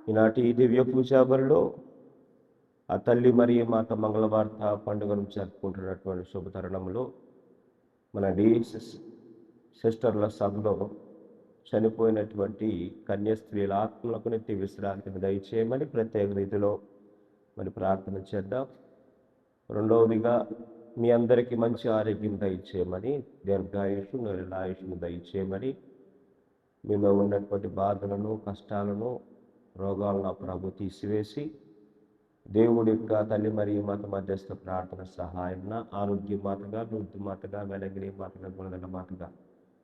ఈనాటి దివ్య పూజాబలిలో ఆ తల్లి మరియు మాత మంగళవార్త పండుగను జరుపుకుంటున్నటువంటి శుభతరుణంలో మన డిఎస్ఎస్ సిస్టర్ల సభలో చనిపోయినటువంటి కన్యాస్త్రీల ఆత్మలకు నిత్య విశ్రాంతిని దయచేయమని ప్రత్యేక రీతిలో మరి ప్రార్థన చేద్దాం. రెండవదిగా మీ అందరికీ మంచి ఆరోగ్యం దయచేయమని, దీర్ఘాయుషు నిరాయుషును దయచేయమని, మీలో ఉన్నటువంటి బాధలను కష్టాలను రోగాలను ప్రభు తీసివేసి దేవుడి యొక్క తల్లి మరియు మాత మధ్యస్థ ప్రార్థన సహాయం ఆరోగ్య మాతగా, వృద్ధి మాతగా, వెలగిరి మాతగా, గుణగల మాతగా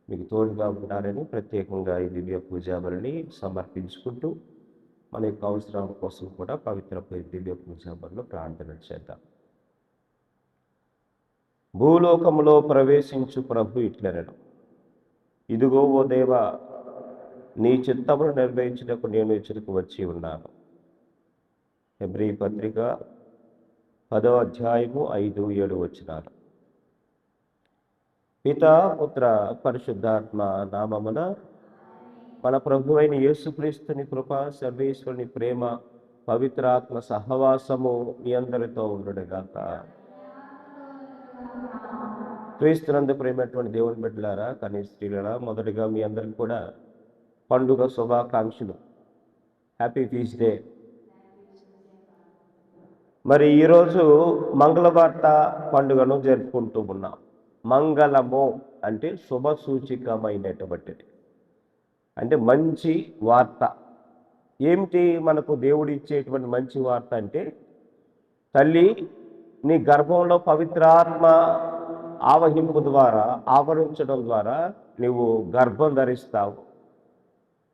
మీకు తోడుగా ఉంటారని ప్రత్యేకంగా ఈ దివ్య పూజాబలిని సమర్పించుకుంటూ మన యొక్క అవసరాల కోసం కూడా పవిత్ర దివ్య పూజాబలిలో ప్రార్థన చేద్దాం. భూలోకములో ప్రవేశించు ప్రభు ఇట్లనెను, ఇదిగో ఓ దేవా, నీ చిత్తమును నిర్వహించుటకు నేను ఇచ్చటకు వచ్చి ఉన్నాను. హెబ్రీ పత్రిక 10వ అధ్యాయము 5-7 వచనాలు. పితా పుత్ర పరిశుద్ధాత్మ నామమున మన ప్రభు అయిన యేసుక్రీస్తుని కృప, సర్వేశ్వరుని ప్రేమ, పవిత్రాత్మ సహవాసము మీ అందరితో ఉండుగాక. క్రీస్తునందు ప్రేమటువంటి దేవుని బిడ్డలారా, కన్య స్త్రీలారా, మొదటిగా మీ అందరికి కూడా పండుగ శుభాకాంక్షలు. Happy feast day. మరి ఈరోజు మంగళవార్త పండుగను జరుపుకుంటూ ఉన్నాం. మంగళము అంటే శుభ సూచికమైనటువంటిది, అంటే మంచి వార్త. ఏమిటి మనకు దేవుడు ఇచ్చేటువంటి మంచి వార్త అంటే, తల్లి నీ గర్భంలో పవిత్రాత్మ ఆవరించడం ద్వారా నువ్వు గర్భం ధరిస్తావు.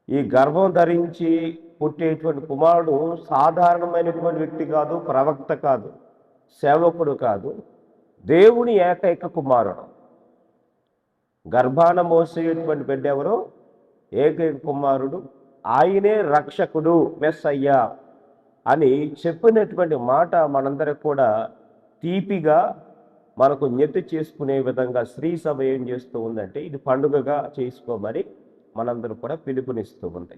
ఈ గర్భం ధరించి పుట్టేటువంటి కుమారుడు సాధారణమైనటువంటి వ్యక్తి కాదు, ప్రవక్త కాదు, సేవకుడు కాదు, దేవుని ఏకైక కుమారుడు. గర్భాన మోసేటువంటి బిడ్డ ఎవరు? ఏకైక కుమారుడు. ఆయనే రక్షకుడు, మెస్సయ్యా అని చెప్పినటువంటి మాట మనందరికి కూడా తీపిగా మనకు నెత్తి చేసుకునే విధంగా శ్రీ సభ ఏం చేస్తూ ఉందంటే, ఇది పండుగగా చేసుకోమని మనందరూ కూడా పిలుపునిస్తూ ఉంది.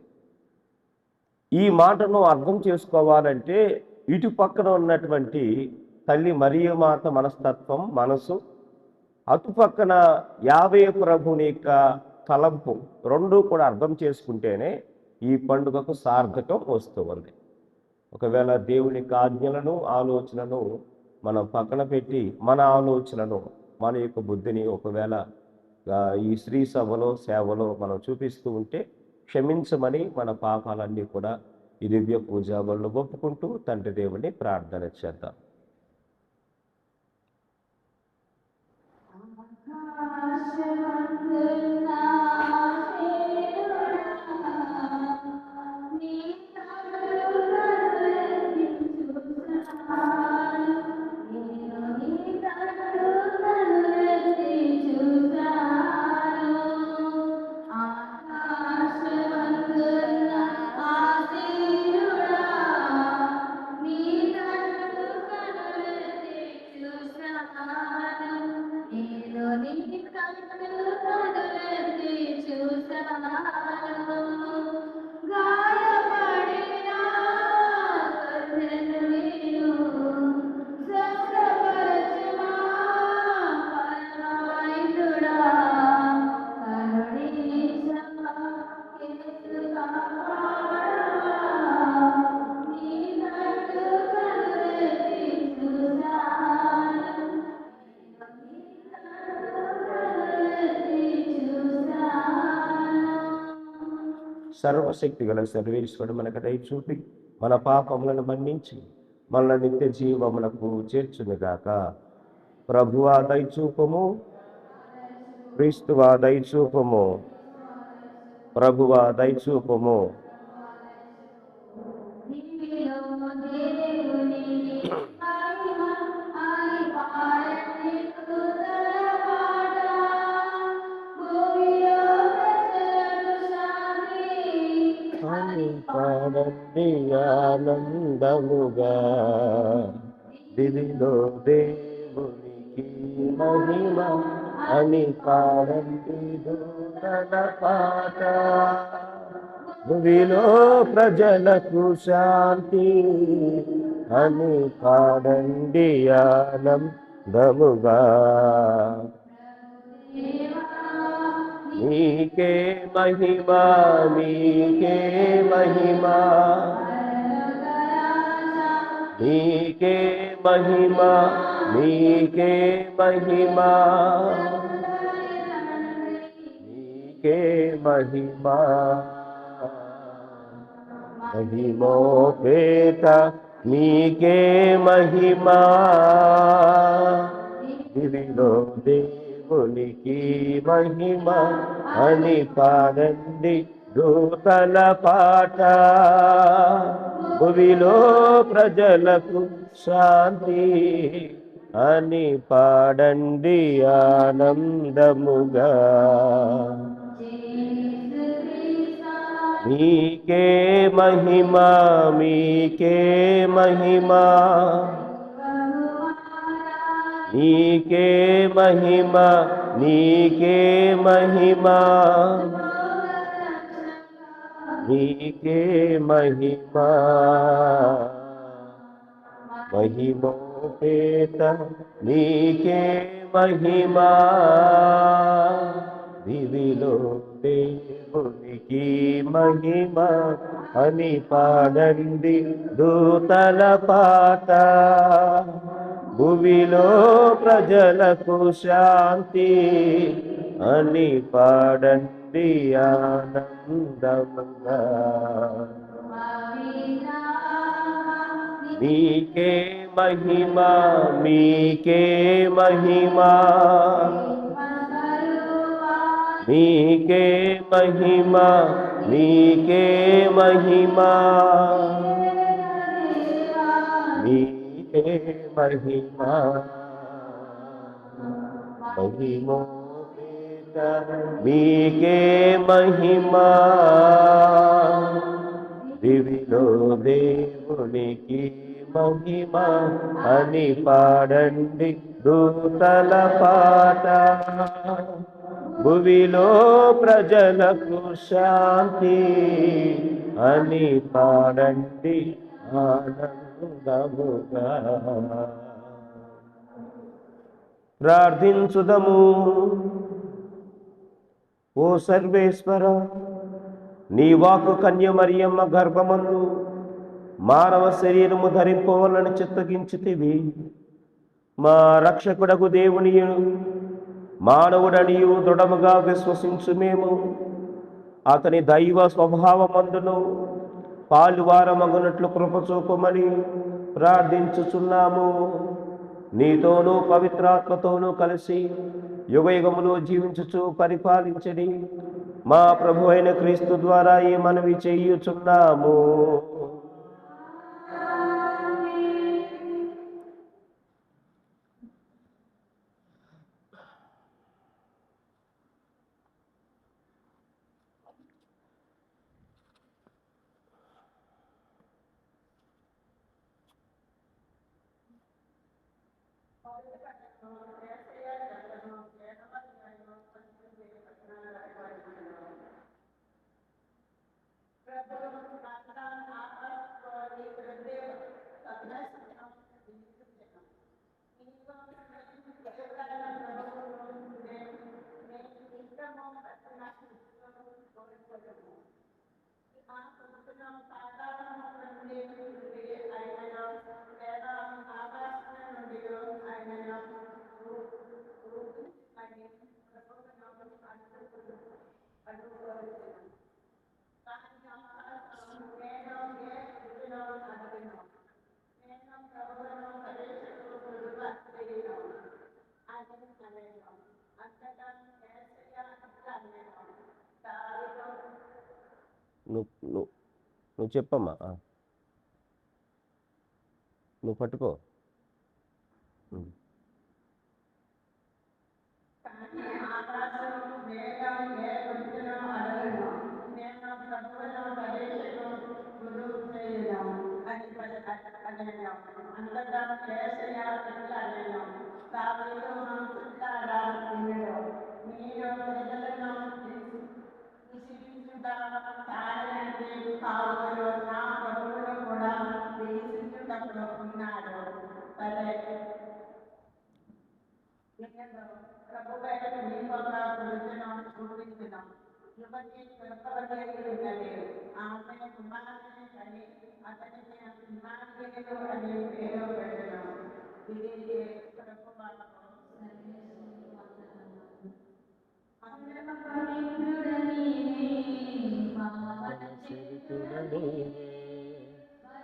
ఈ మాటను అర్థం చేసుకోవాలంటే ఇటు పక్కన ఉన్నటువంటి తల్లి మరియు మాత మనస్తత్వం, మనసు, అటుపక్కన యావే ప్రభుని యొక్క తలంపు, రెండూ కూడా అర్థం చేసుకుంటేనే ఈ పండుగకు సార్థకం వస్తూ ఉంది. ఒకవేళ దేవుని ఆజ్ఞలను, ఆలోచనను మనం పక్కన పెట్టి మన ఆలోచనను, మన యొక్క బుద్ధిని ఒకవేళ ఈ శ్రీ సభలో, సేవలో మనం చూపిస్తూ ఉంటే క్షమించమని మన పాపాలన్నీ కూడా ఈ దివ్య పూజాబలిలో ఒప్పుకుంటూ తండ్రి దేవుని ప్రార్థన చేద్దాం. సర్వశక్తి గల సర్వేశ్వరుడు మనకు దయ చూపి మన పాపములను మన్నించి మన నిత్య జీవములకు చేర్చునుగాక. ప్రభువా దయచూపము, క్రీస్తువా దయచూపము, ప్రభువా దయచూపము. పాడండి ఆనందముగా, దివిలో దేవునికి మహిమ అని పాడండి దూతల పాట. భూమిలో ప్రజలకు శాంతి అని పాడండి ఆనందముగా. నీకే మహిమా, నీకే మహిమా, నీకే మహిమా, నీకే మహిమా, నీకే మహిమా. మహిమోపేత నీకే మహిమా, దివిలో దేవునికి మహిమ అని పాడండి దూతల పాట. భూమిలో ప్రజలకు శాంతి అని పాడండి ఆనందముగా. మీకే మహిమా, మీకే మహిమా, నీకే మహిమా, నీకే మహిమా, నీకే మహిమా. మహిమోపేత నీకే మహిమా, దివిలో దేవునికి మహిమ అని పాడండి దూతల పాట. భూమిలో ప్రజలకు శాంతి అని పాడండి ఆనందముగా. మీకే మహిమా, మీకే మహిమా, నీకే మహిమా, నీకే మహిమా, నీకే మహిమా. మహిమోపేత నీకే మహిమా, దివిలో దేవునికి మహిమ అని పాడండి దూతల పాట. భూమిలో ప్రజలకు శాంతి అని పాడండి ఆనందముగా. ప్రార్థించుదము. ఓ సర్వేశ్వర, నీ వాక్కు కన్య మరియమ్మ గర్భమందు మానవ శరీరము ధరింపవలని చిత్తగించితివి. మా రక్షకుడకు దేవుని మానవుడనియు దృఢముగా విశ్వసించు మేము అతని దైవ స్వభావమందును పాలువారమగునట్లు కృపచూపమని ప్రార్థించుచున్నాము. నీతోనూ పవిత్రాత్మతోనూ కలిసి యుగయుగములు జీవించుచు పరిపాలించడి మా ప్రభు అయిన క్రీస్తు ద్వారా ఈ మనవి చేయుచున్నాము. నువ్వు నువ్వు నువ్వు చెప్పమ్మా, నువ్వు పట్టుకో.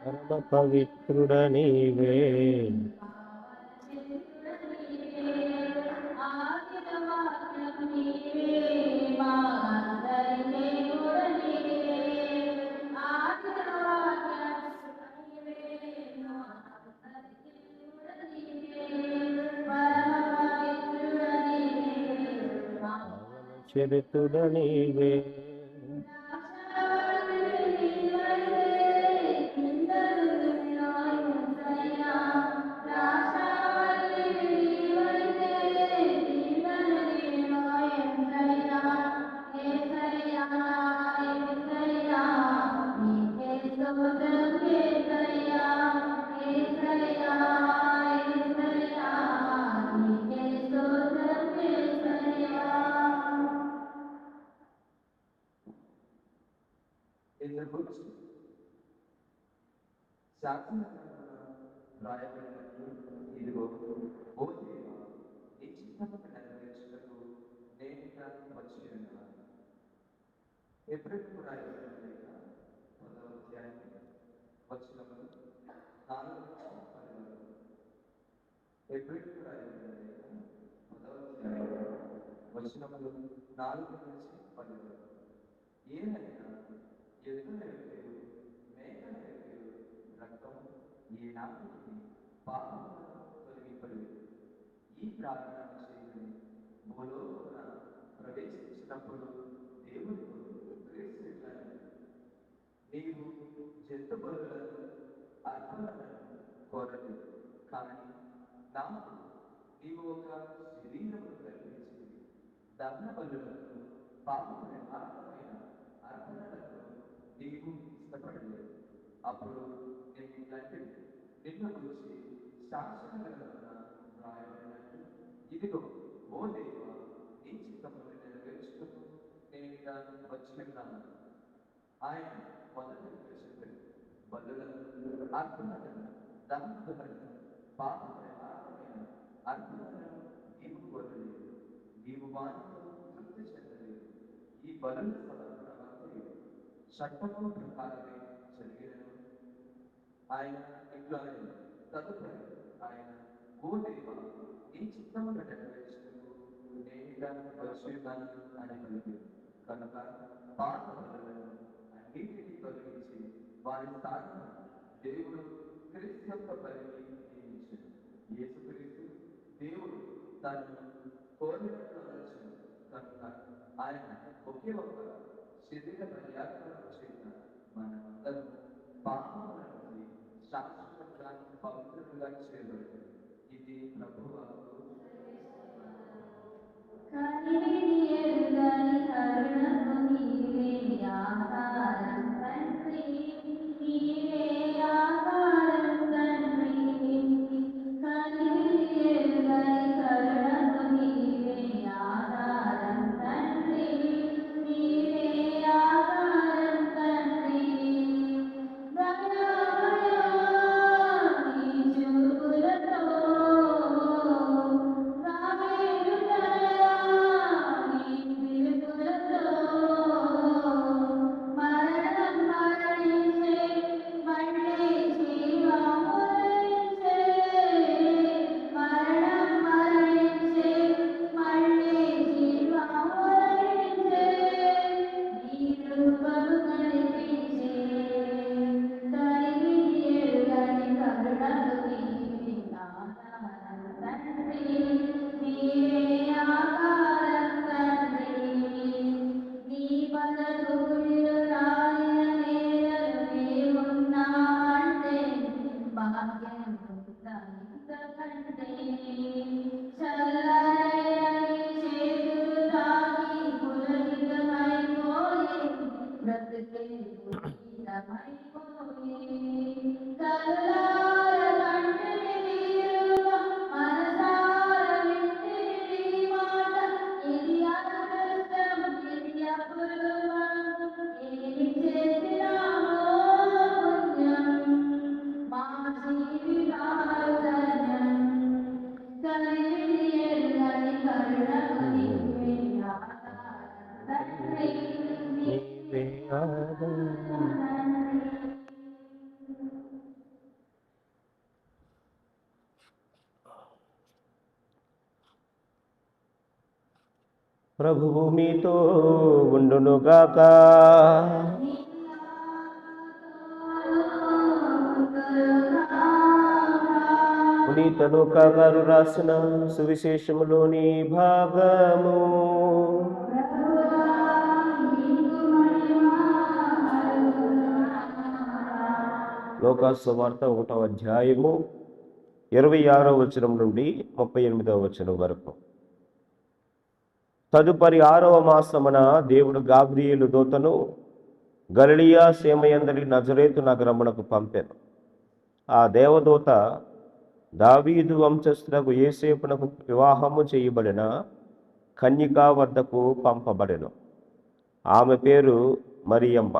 పరమ పవిత్రుడ నీవే, చరితుడ నీవే, రాయబడినట్లు ఇదిగో ఓ దేవా, నీ చిత్తమును నెరవేర్చుటకు నేనుగా వచ్చి ఉన్నాను. ఎప్పుడెప్పుడు రాయబడిన లేఖ 1వ అధ్యాయం వచనములు 4 నుంచి 10 వరకు. ఎప్పుడెప్పుడు రాయబడిన లేఖ 1వ అధ్యాయం వచనములు 4 నుంచి 10 వరకు. ఏదైనా ఎద్దుల యొక్క మేకల యొక్క రక్తం ఏ నాటికి పాపములను తొలగిపడేది. ఈ ప్రార్థన చేయని భూలోకమున ప్రవేశించినప్పుడు దేవుడు క్రీస్తులను నీవు జంతు బలులను అర్పణలను కోరలేదు, కానీ నాకు నీవు ఒక శరీరమును కల్పించి దహన బలులను పాపము నివారణమైన అర్పణలను నీవు ఇష్టపడలేదు. అప్పుడు నేను ఇలాంటి నిన్ను గురించి శాసనగ్రంథమున రాయబడినట్టు ఇదిగో ఓ దేవా, నీ చిత్తమును నెరవేర్చుటకు నేనుగా వచ్చి ఉన్నాను. ఆయన మొదటి చెప్పాడు, బలులను అర్పణలను దహన బలులను పాప నివారణమైన అర్పణలను నీవు కోరలేదు, నీవు వారితో తృప్తి చెందలేదు. ఈ బలుల సమర్పణ చట్టము ప్రకారమే జరిగినను ఆయన ఇట్లా తదుపరి ఆయన ఓ దేవా, నీ చిత్తమును నెరవేర్చుటకు నేనుగా వచ్చి ఉన్నాను అని పలికాడు. కనుక పాత బలులను అన్నిటినీ తొలగించి వారి స్థానం దేవుడు క్రీస్తు యొక్క బలిని నియమించాడు. యేసుక్రీస్తు దేవుడు తను కోరినట్లు నడిచాడు. కనుక ఆయన ఒకే ఒక్క శరీర పర్యాత్మక చేత మనమందరం పాపముల నుండి శాశ్వతంగా పవిత్రులుగా చేయబడింది. ఇది ప్రభువు నీవే ఆధారం. ప్రభువు మీతో ఉండునుగాక. పునీత లూకా గారు రాసిన సువిశేషములోని భాగము. లూకా సువార్త 1వ అధ్యాయము 26వ వచనం నుండి 38వ వచనం వరకు. తదుపరి 6వ మాసమున దేవుడు గాబ్రియేలు దూతను గలిలయ సీమయందలి నజరేతు నగరమునకు పంపెను. ఆ దేవదూత దావీదు వంశస్థులకు యోసేపునకు వివాహము చేయబడిన కన్యక వద్దకు పంపబడెను. ఆమె పేరు మరియమ్మ.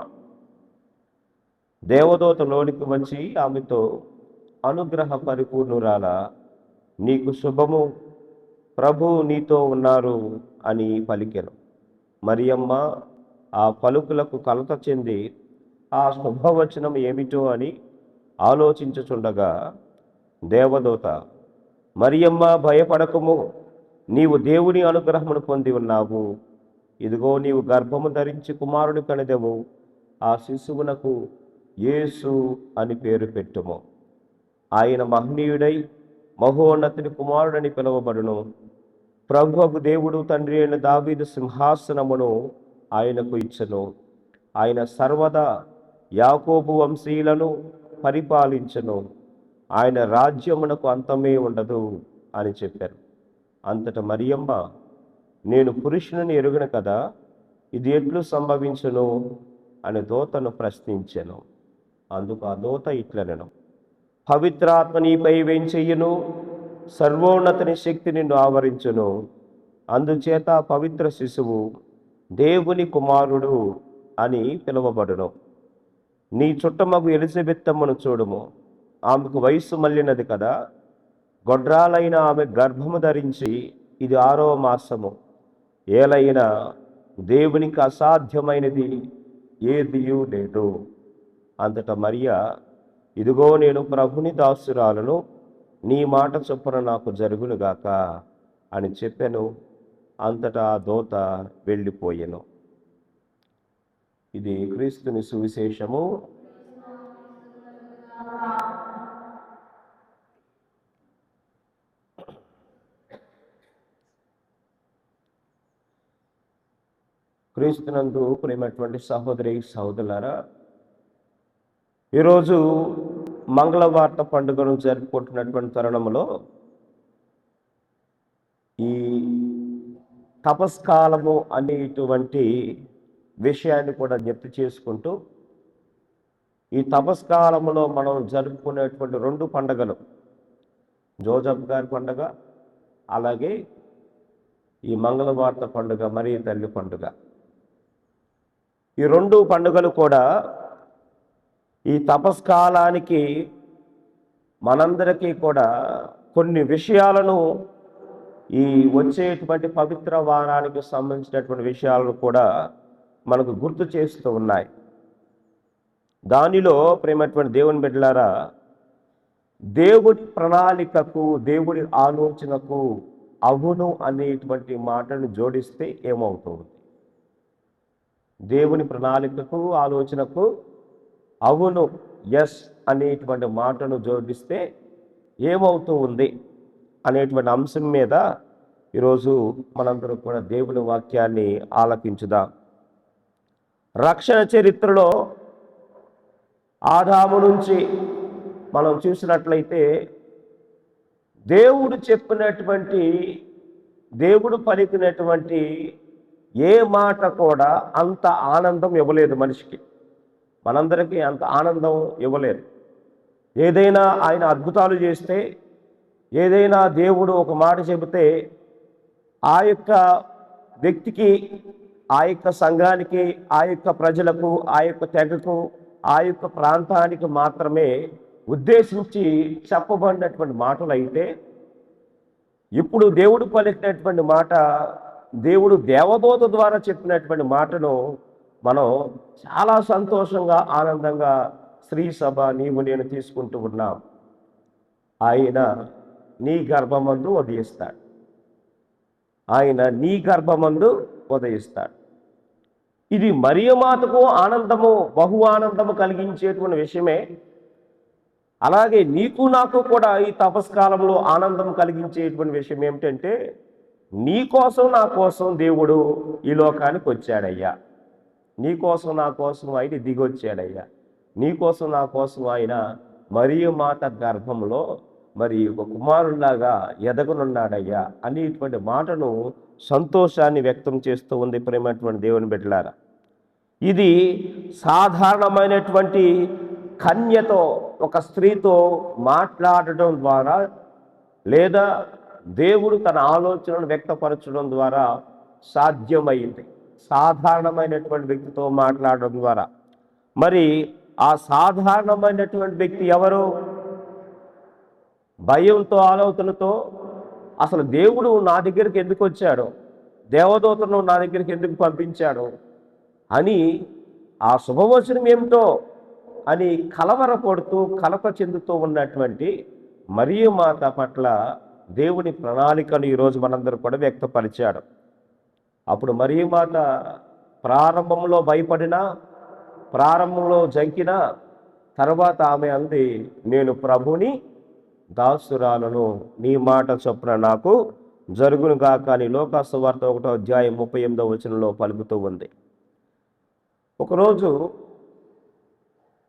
దేవదూత లోనికి వచ్చి ఆమెతో, అనుగ్రహ పరిపూర్ణురాల, నీకు శుభము, ప్రభువు నీతో ఉన్నారు అని పలికెను. మరియమ్మ ఆ పలుకులకు కలత చెంది ఆ శుభవచనం ఏమిటో అని ఆలోచించుచుండగా దేవదూత, మరియమ్మ భయపడకము, నీవు దేవుని అనుగ్రహమును పొంది ఉన్నావు. ఇదిగో నీవు గర్భము ధరించి కుమారుని కనెదవు. ఆ శిశువునకు యేసు అని పేరు పెట్టుము. ఆయన మహనీయుడై మహోన్నతుని కుమారుడని పిలువబడును. ప్రభువు దేవుడు తండ్రి అయిన దావీదు సింహాసనమును ఆయనకు ఇచ్చెను. ఆయన సర్వదా యాకోబు వంశీయులను పరిపాలించెను. ఆయన రాజ్యమునకు అంతమే ఉండదు అని చెప్పారు. అంతట మరియమ్మ, నేను పురుషుని ఎరుగను కదా, ఇది ఎట్లు సంభవించును అని దూతను ప్రశ్నించెను. అందుకు ఆ దూత ఇట్లనెను, పవిత్రాత్మ నీపై వేంచెయ్యును, సర్వోన్నతుని శక్తి నిన్ను ఆవరించును. అందుచేత పవిత్ర శిశువు దేవుని కుమారుడు అని పిలువబడును. నీ చుట్టమగు ఎలిజబెత్తమ్మను చూడుము. ఆమెకు వయస్సు మళ్ళినది కదా, గొడ్రాలైన ఆమె గర్భము ధరించి ఇది 6వ మాసము. ఏలైనా దేవునికి అసాధ్యమైనది ఏదియూ లేదు. అంతటా మరియా, ఇదిగో నేను ప్రభుని దాసురాలను, నీ మాట చొప్పున నాకు జరుగునుగాక అని చెప్పెను. అంతటా ఆ దూత వెళ్ళిపోయెను. ఇది క్రీస్తుని సువిశేషము. క్రీస్తునందు ప్రేమటువంటి సహోదరి సహోదరులారా, ఈరోజు మంగళవార్త పండుగను జరుపుకుంటున్నటువంటి తరుణంలో ఈ తపస్కాలము అనేటువంటి విషయాన్ని కూడా జ్ఞప్తి చేసుకుంటూ, ఈ తపస్కాలములో మనం జరుపుకునేటువంటి 2 పండుగలు, జోజఫ్ గారి పండుగ, అలాగే ఈ మంగళవార్త పండుగ, మరియ తల్లి పండుగ. ఈ 2 పండుగలు కూడా ఈ తపస్కాలానికి మనందరికీ కూడా కొన్ని విషయాలను, ఈ వచ్చేటువంటి పవిత్ర వారానికి సంబంధించినటువంటి విషయాలను కూడా మనకు గుర్తు చేస్తూ ఉన్నాయి. దానిలో ప్రేమటువంటి దేవుని బిడ్డలారా, దేవుడి ప్రణాళికకు, దేవుడి ఆలోచనకు అవును అనేటువంటి మాటను జోడిస్తే ఏమవుతుంది? దేవుని ప్రణాళికకు, ఆలోచనకు అవును, ఎస్ అనేటువంటి మాటను జోడిస్తే ఏమవుతూ ఉంది అనేటువంటి అంశం మీద ఈరోజు మనందరం కూడా దేవుని వాక్యాన్ని ఆలకించుదాం. రక్షణ చరిత్రలో ఆదాము నుంచి మనం చూసినట్లయితే దేవుడు చెప్పినటువంటి, దేవుడు పలికినటువంటి ఏ మాట కూడా అంత ఆనందం ఇవ్వలేదు మనిషికి. మనందరికీ అంత ఆనందం ఇవ్వలేదు. ఏదైనా ఆయన అద్భుతాలు చేస్తే, ఏదైనా దేవుడు ఒక మాట చెబితే ఆ యొక్క వ్యక్తికి, ఆ యొక్క సంఘానికి, ఆ యొక్క ప్రజలకు, ఆ యొక్క తెగకు, ఆ యొక్క ప్రాంతానికి మాత్రమే ఉద్దేశించి చెప్పబడినటువంటి మాటలు అయితే, ఇప్పుడు దేవుడు పలికినటువంటి మాట, దేవుడు దేవదూత ద్వారా చెప్పినటువంటి మాటను మనం చాలా సంతోషంగా, ఆనందంగా స్త్రీ సభ నీవు నేను తీసుకుంటూ ఉన్నాం. ఆయన నీ గర్భమందు ఉదయిస్తాడు. ఆయన నీ గర్భమందు ఉదయిస్తాడు. ఇది మరియమాతకు ఆనందము, బహు ఆనందము కలిగించేటువంటి విషయమే. అలాగే నీకు నాకు కూడా ఈ తపస్కాలంలో ఆనందం కలిగించేటువంటి విషయం ఏమిటంటే, నీ కోసం నా కోసం దేవుడు ఈ లోకానికి వచ్చాడయ్యా. నీ కోసం నా కోసం ఆయన దిగొచ్చాడయ్యా. నీ కోసం నా కోసం ఆయన మరియమాత గర్భంలో మరి ఒక కుమారులాగా ఎదగనున్నాడయ్యా అనేటువంటి మాటను సంతోషాన్ని వ్యక్తం చేస్తూ ఉంది ప్రేమైనటువంటి దేవుని బిడ్డలారా. ఇది సాధారణమైనటువంటి కన్యతో, ఒక స్త్రీతో మాట్లాడటం ద్వారా, లేదా దేవుడు తన ఆలోచనను వ్యక్తపరచడం ద్వారా సాధ్యమైంది. సాధారణమైనటువంటి వ్యక్తితో మాట్లాడడం ద్వారా. మరి ఆ సాధారణమైనటువంటి వ్యక్తి ఎవరు? భయంతో, ఆలోచనతో అసలు దేవుడు నా దగ్గరికి ఎందుకు వచ్చాడు, దేవదూతను నా దగ్గరికి ఎందుకు పంపించాడు అని, ఆ శుభవచనం ఏమిటో అని కలవరపడుతూ, కలత చెందుతూ ఉన్నటువంటి మరియమాత పట్ల దేవుని ప్రణాళికను ఈరోజు మనందరూ కూడా వ్యక్తపరిచాడు. అప్పుడు మరియమాత ప్రారంభంలో భయపడినా, ప్రారంభంలో జంకినా, తర్వాత ఆమె అంది, నేను ప్రభుని దాసురాలను, నీ మాట చొప్పున నాకు జరుగును గాక అని లోకాసు సువార్త 1వ అధ్యాయం 38వ వచనంలో పలుకుతూ ఉంది. ఒకరోజు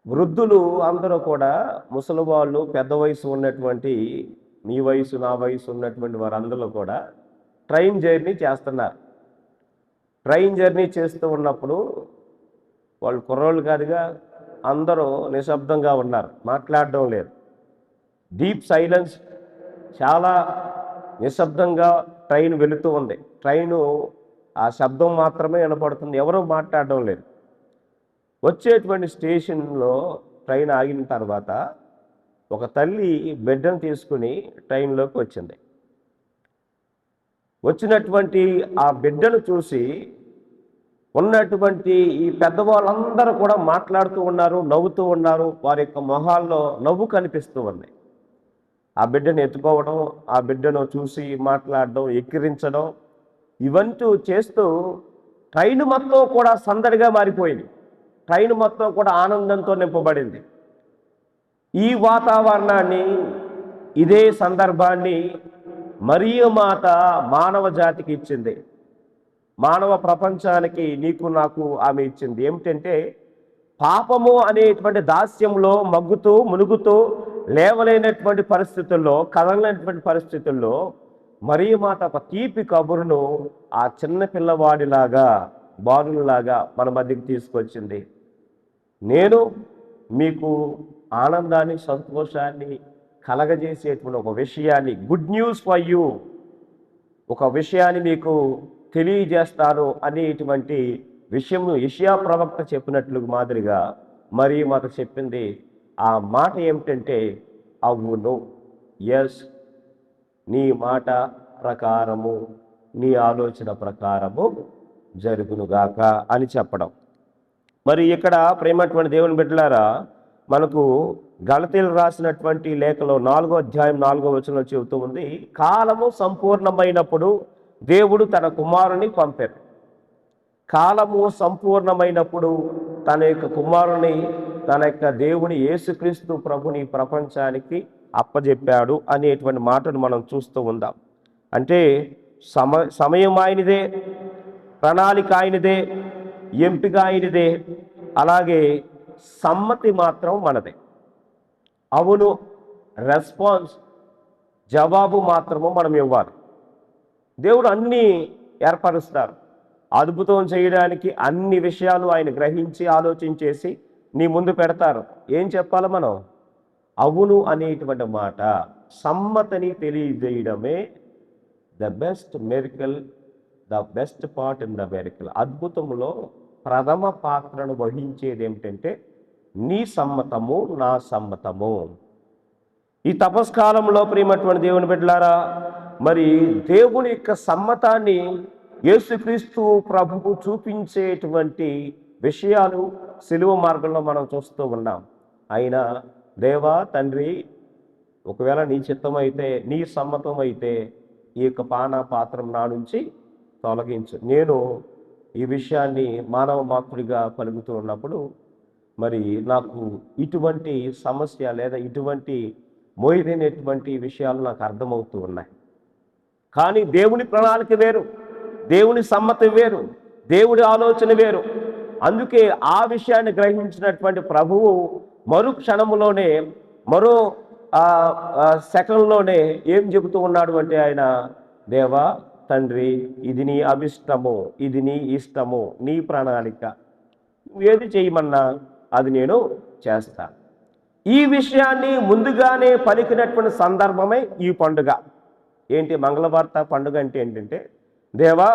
వృద్ధులు అందరూ కూడా, ముసలి వాళ్ళు, పెద్ద వయసు ఉన్నటువంటి, మీ వయసు నా వయసు ఉన్నటువంటి వారందరూ కూడా ట్రైన్ జర్నీ చేస్తున్నారు. ట్రైన్ జర్నీ చేస్తూ ఉన్నప్పుడు వాళ్ళు కుర్రోళ్ళు కాదుగా, అందరూ నిశ్శబ్దంగా ఉన్నారు, మాట్లాడడం లేదు. డీప్ సైలెన్స్, చాలా నిశ్శబ్దంగా ట్రైన్ వెళుతూ ఉంది. ట్రైను ఆ శబ్దం మాత్రమే వినపడుతుంది, ఎవరూ మాట్లాడడం లేదు. వచ్చేటువంటి స్టేషన్లో ట్రైన్ ఆగిన తర్వాత ఒక తల్లి బిడ్డను తీసుకుని ట్రైన్లోకి వచ్చింది. వచ్చినటువంటి ఆ బిడ్డను చూసి ఉన్నటువంటి ఈ పెద్దవాళ్ళందరూ కూడా మాట్లాడుతూ ఉన్నారు, నవ్వుతూ ఉన్నారు. వారి యొక్క మొహాల్లో నవ్వు కనిపిస్తూ ఉంది. ఆ బిడ్డను ఎత్తుకోవడం, ఆ బిడ్డను చూసి మాట్లాడడం, ఎక్కిరించడం, ఇవంటూ చేస్తూ ట్రైన్ మొత్తం కూడా సందడిగా మారిపోయింది. ట్రైన్ మొత్తం కూడా ఆనందంతో నింపబడింది. ఈ వాతావరణాన్ని, ఇదే సందర్భాన్ని మరియమాత మానవ జాతికి ఇచ్చింది. మానవ ప్రపంచానికి, నీకు నాకు ఆమె ఇచ్చింది. ఏమిటంటే, పాపము అనేటువంటి దాస్యంలో మగ్గుతూ, మునుగుతూ, లేవలేనటువంటి పరిస్థితుల్లో, కదలలేనటువంటి పరిస్థితుల్లో మరియమాత ఒక తీపి కబురును ఆ చిన్న పిల్లవాడిలాగా, బాలులాగా మన మధ్యకి తీసుకొచ్చింది. నేను మీకు ఆనందాన్ని, సంతోషాన్ని కలగజేసేటువంటి ఒక విషయాన్ని, గుడ్ న్యూస్ ఫర్ యూ, ఒక విషయాన్ని మీకు తెలియజేస్తాను అనేటువంటి విషయం యెషయా ప్రవక్త చెప్పినట్లు మాదిరిగా మరియమాత చెప్పింది. ఆ మాట ఏమిటంటే, అవును, ఎస్, నీ మాట ప్రకారము, నీ ఆలోచన ప్రకారము జరుగునుగాక అని చెప్పడం. మరి ఇక్కడ ప్రేమటువంటి దేవుని బిడ్డలారా, మనకు గలతీయులు రాసినటువంటి లేఖలో 4వ అధ్యాయం 4వ వచనంలో చెబుతూ ఉంది, కాలము సంపూర్ణమైనప్పుడు దేవుడు తన కుమారుని పంపారు. కాలము సంపూర్ణమైనప్పుడు తన యొక్క కుమారుని, తన యొక్క దేవుని యేసుక్రీస్తు ప్రభుని ప్రపంచానికి అప్పజెప్పాడు అనేటువంటి మాటను మనం చూస్తూ ఉందాం. అంటే సమయం ఆయనదే, ప్రణాళిక ఆయనదే, ఎంపిక ఆయనదే, అలాగే సమ్మతి మాత్రం మనదే. అవును రెస్పాన్స్, జవాబు మాత్రము మనం ఇవ్వాలి. దేవుడు అన్నీ ఏర్పరుస్తారు. అద్భుతం చేయడానికి అన్ని విషయాలు ఆయన గ్రహించి ఆలోచించేసి నీ ముందు పెడతారు. ఏం చెప్పాలి మనం? అవును అనేటువంటి మాట, సమ్మతిని తెలియజేయడమే the best miracle, the best part in the miracle. అద్భుతంలో ప్రథమ పాత్రను వహించేది ఏమిటంటే నీ సమ్మతము, నా సమ్మతము. ఈ తపస్కాలంలో ప్రియమైనటువంటి దేవుని బిడ్డలారా, మరి దేవుని యొక్క సమ్మతాన్ని యేసుక్రీస్తు ప్రభువు చూపించేటువంటి విషయాలు సిలువ మార్గంలో మనం చూస్తూ ఉన్నాం. అయినా దేవా తండ్రి, ఒకవేళ నీ చిత్తం అయితే, నీ సమ్మతం అయితే ఈ యొక్క పాత్రం నా నుంచి తొలగించు. నేను ఈ విషయాన్ని మానవ మాతృడిగా పలుకుతూ ఉన్నప్పుడు మరి నాకు ఇటువంటి సమస్య లేదా ఇటువంటి మోయదైనటువంటి విషయాలు నాకు అర్థమవుతూ ఉన్నాయి. కానీ దేవుని ప్రణాళిక వేరు, దేవుని సమ్మతి వేరు, దేవుడి ఆలోచన వేరు. అందుకే ఆ విషయాన్ని గ్రహించినటువంటి ప్రభువు మరో క్షణములోనే, మరో సెకండ్లోనే ఏం చెబుతూ ఉన్నాడు అంటే ఆయన, దేవా తండ్రి, ఇది నీ అభిష్టము, ఇది నీ ఇష్టము, నీ ప్రణాళిక, ఏది చేయమన్నా అది నేను చేస్తా. ఈ విషయాన్ని ముందుగానే పలికినటువంటి సందర్భమే ఈ పండుగ. ఏంటి మంగళవార్త పండుగ అంటే ఏంటంటే, దేవా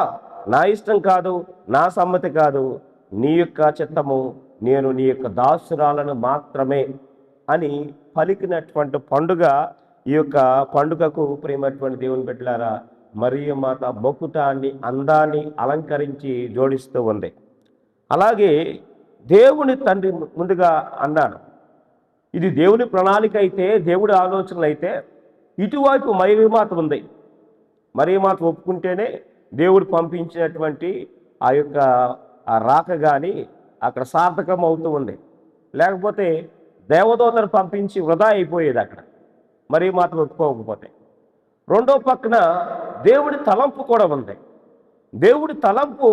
నా ఇష్టం కాదు, నా సమ్మతి కాదు, నీ యొక్క చిత్తము, నేను నీ యొక్క దాసురాలను మాత్రమే అని పలికినటువంటి పండుగ. ఈ యొక్క పండుగకు ప్రేమటువంటి దేవుని బిడ్డలారా, మరియ మాత బొకుటాన్ని, అందాన్ని అలంకరించి జోడిస్తూ ఉంది. అలాగే దేవుని తండ్రి ముందుగా అన్నాడు, ఇది దేవుని ప్రణాళిక అయితే, దేవుడి ఆలోచనలు అయితే, ఇటువైపు మరియమాత ఉంది. మరియమాత ఒప్పుకుంటేనే దేవుడు పంపించినటువంటి ఆ యొక్క రాక కానీ అక్కడ సార్థకం అవుతూ ఉంది. లేకపోతే దేవదూతను పంపించి వృధా అయిపోయేది అక్కడ, మరియమాత ఒప్పుకోకపోతే. రెండో పక్కన దేవుడి తలంపు కూడా ఉంది. దేవుడి తలంపు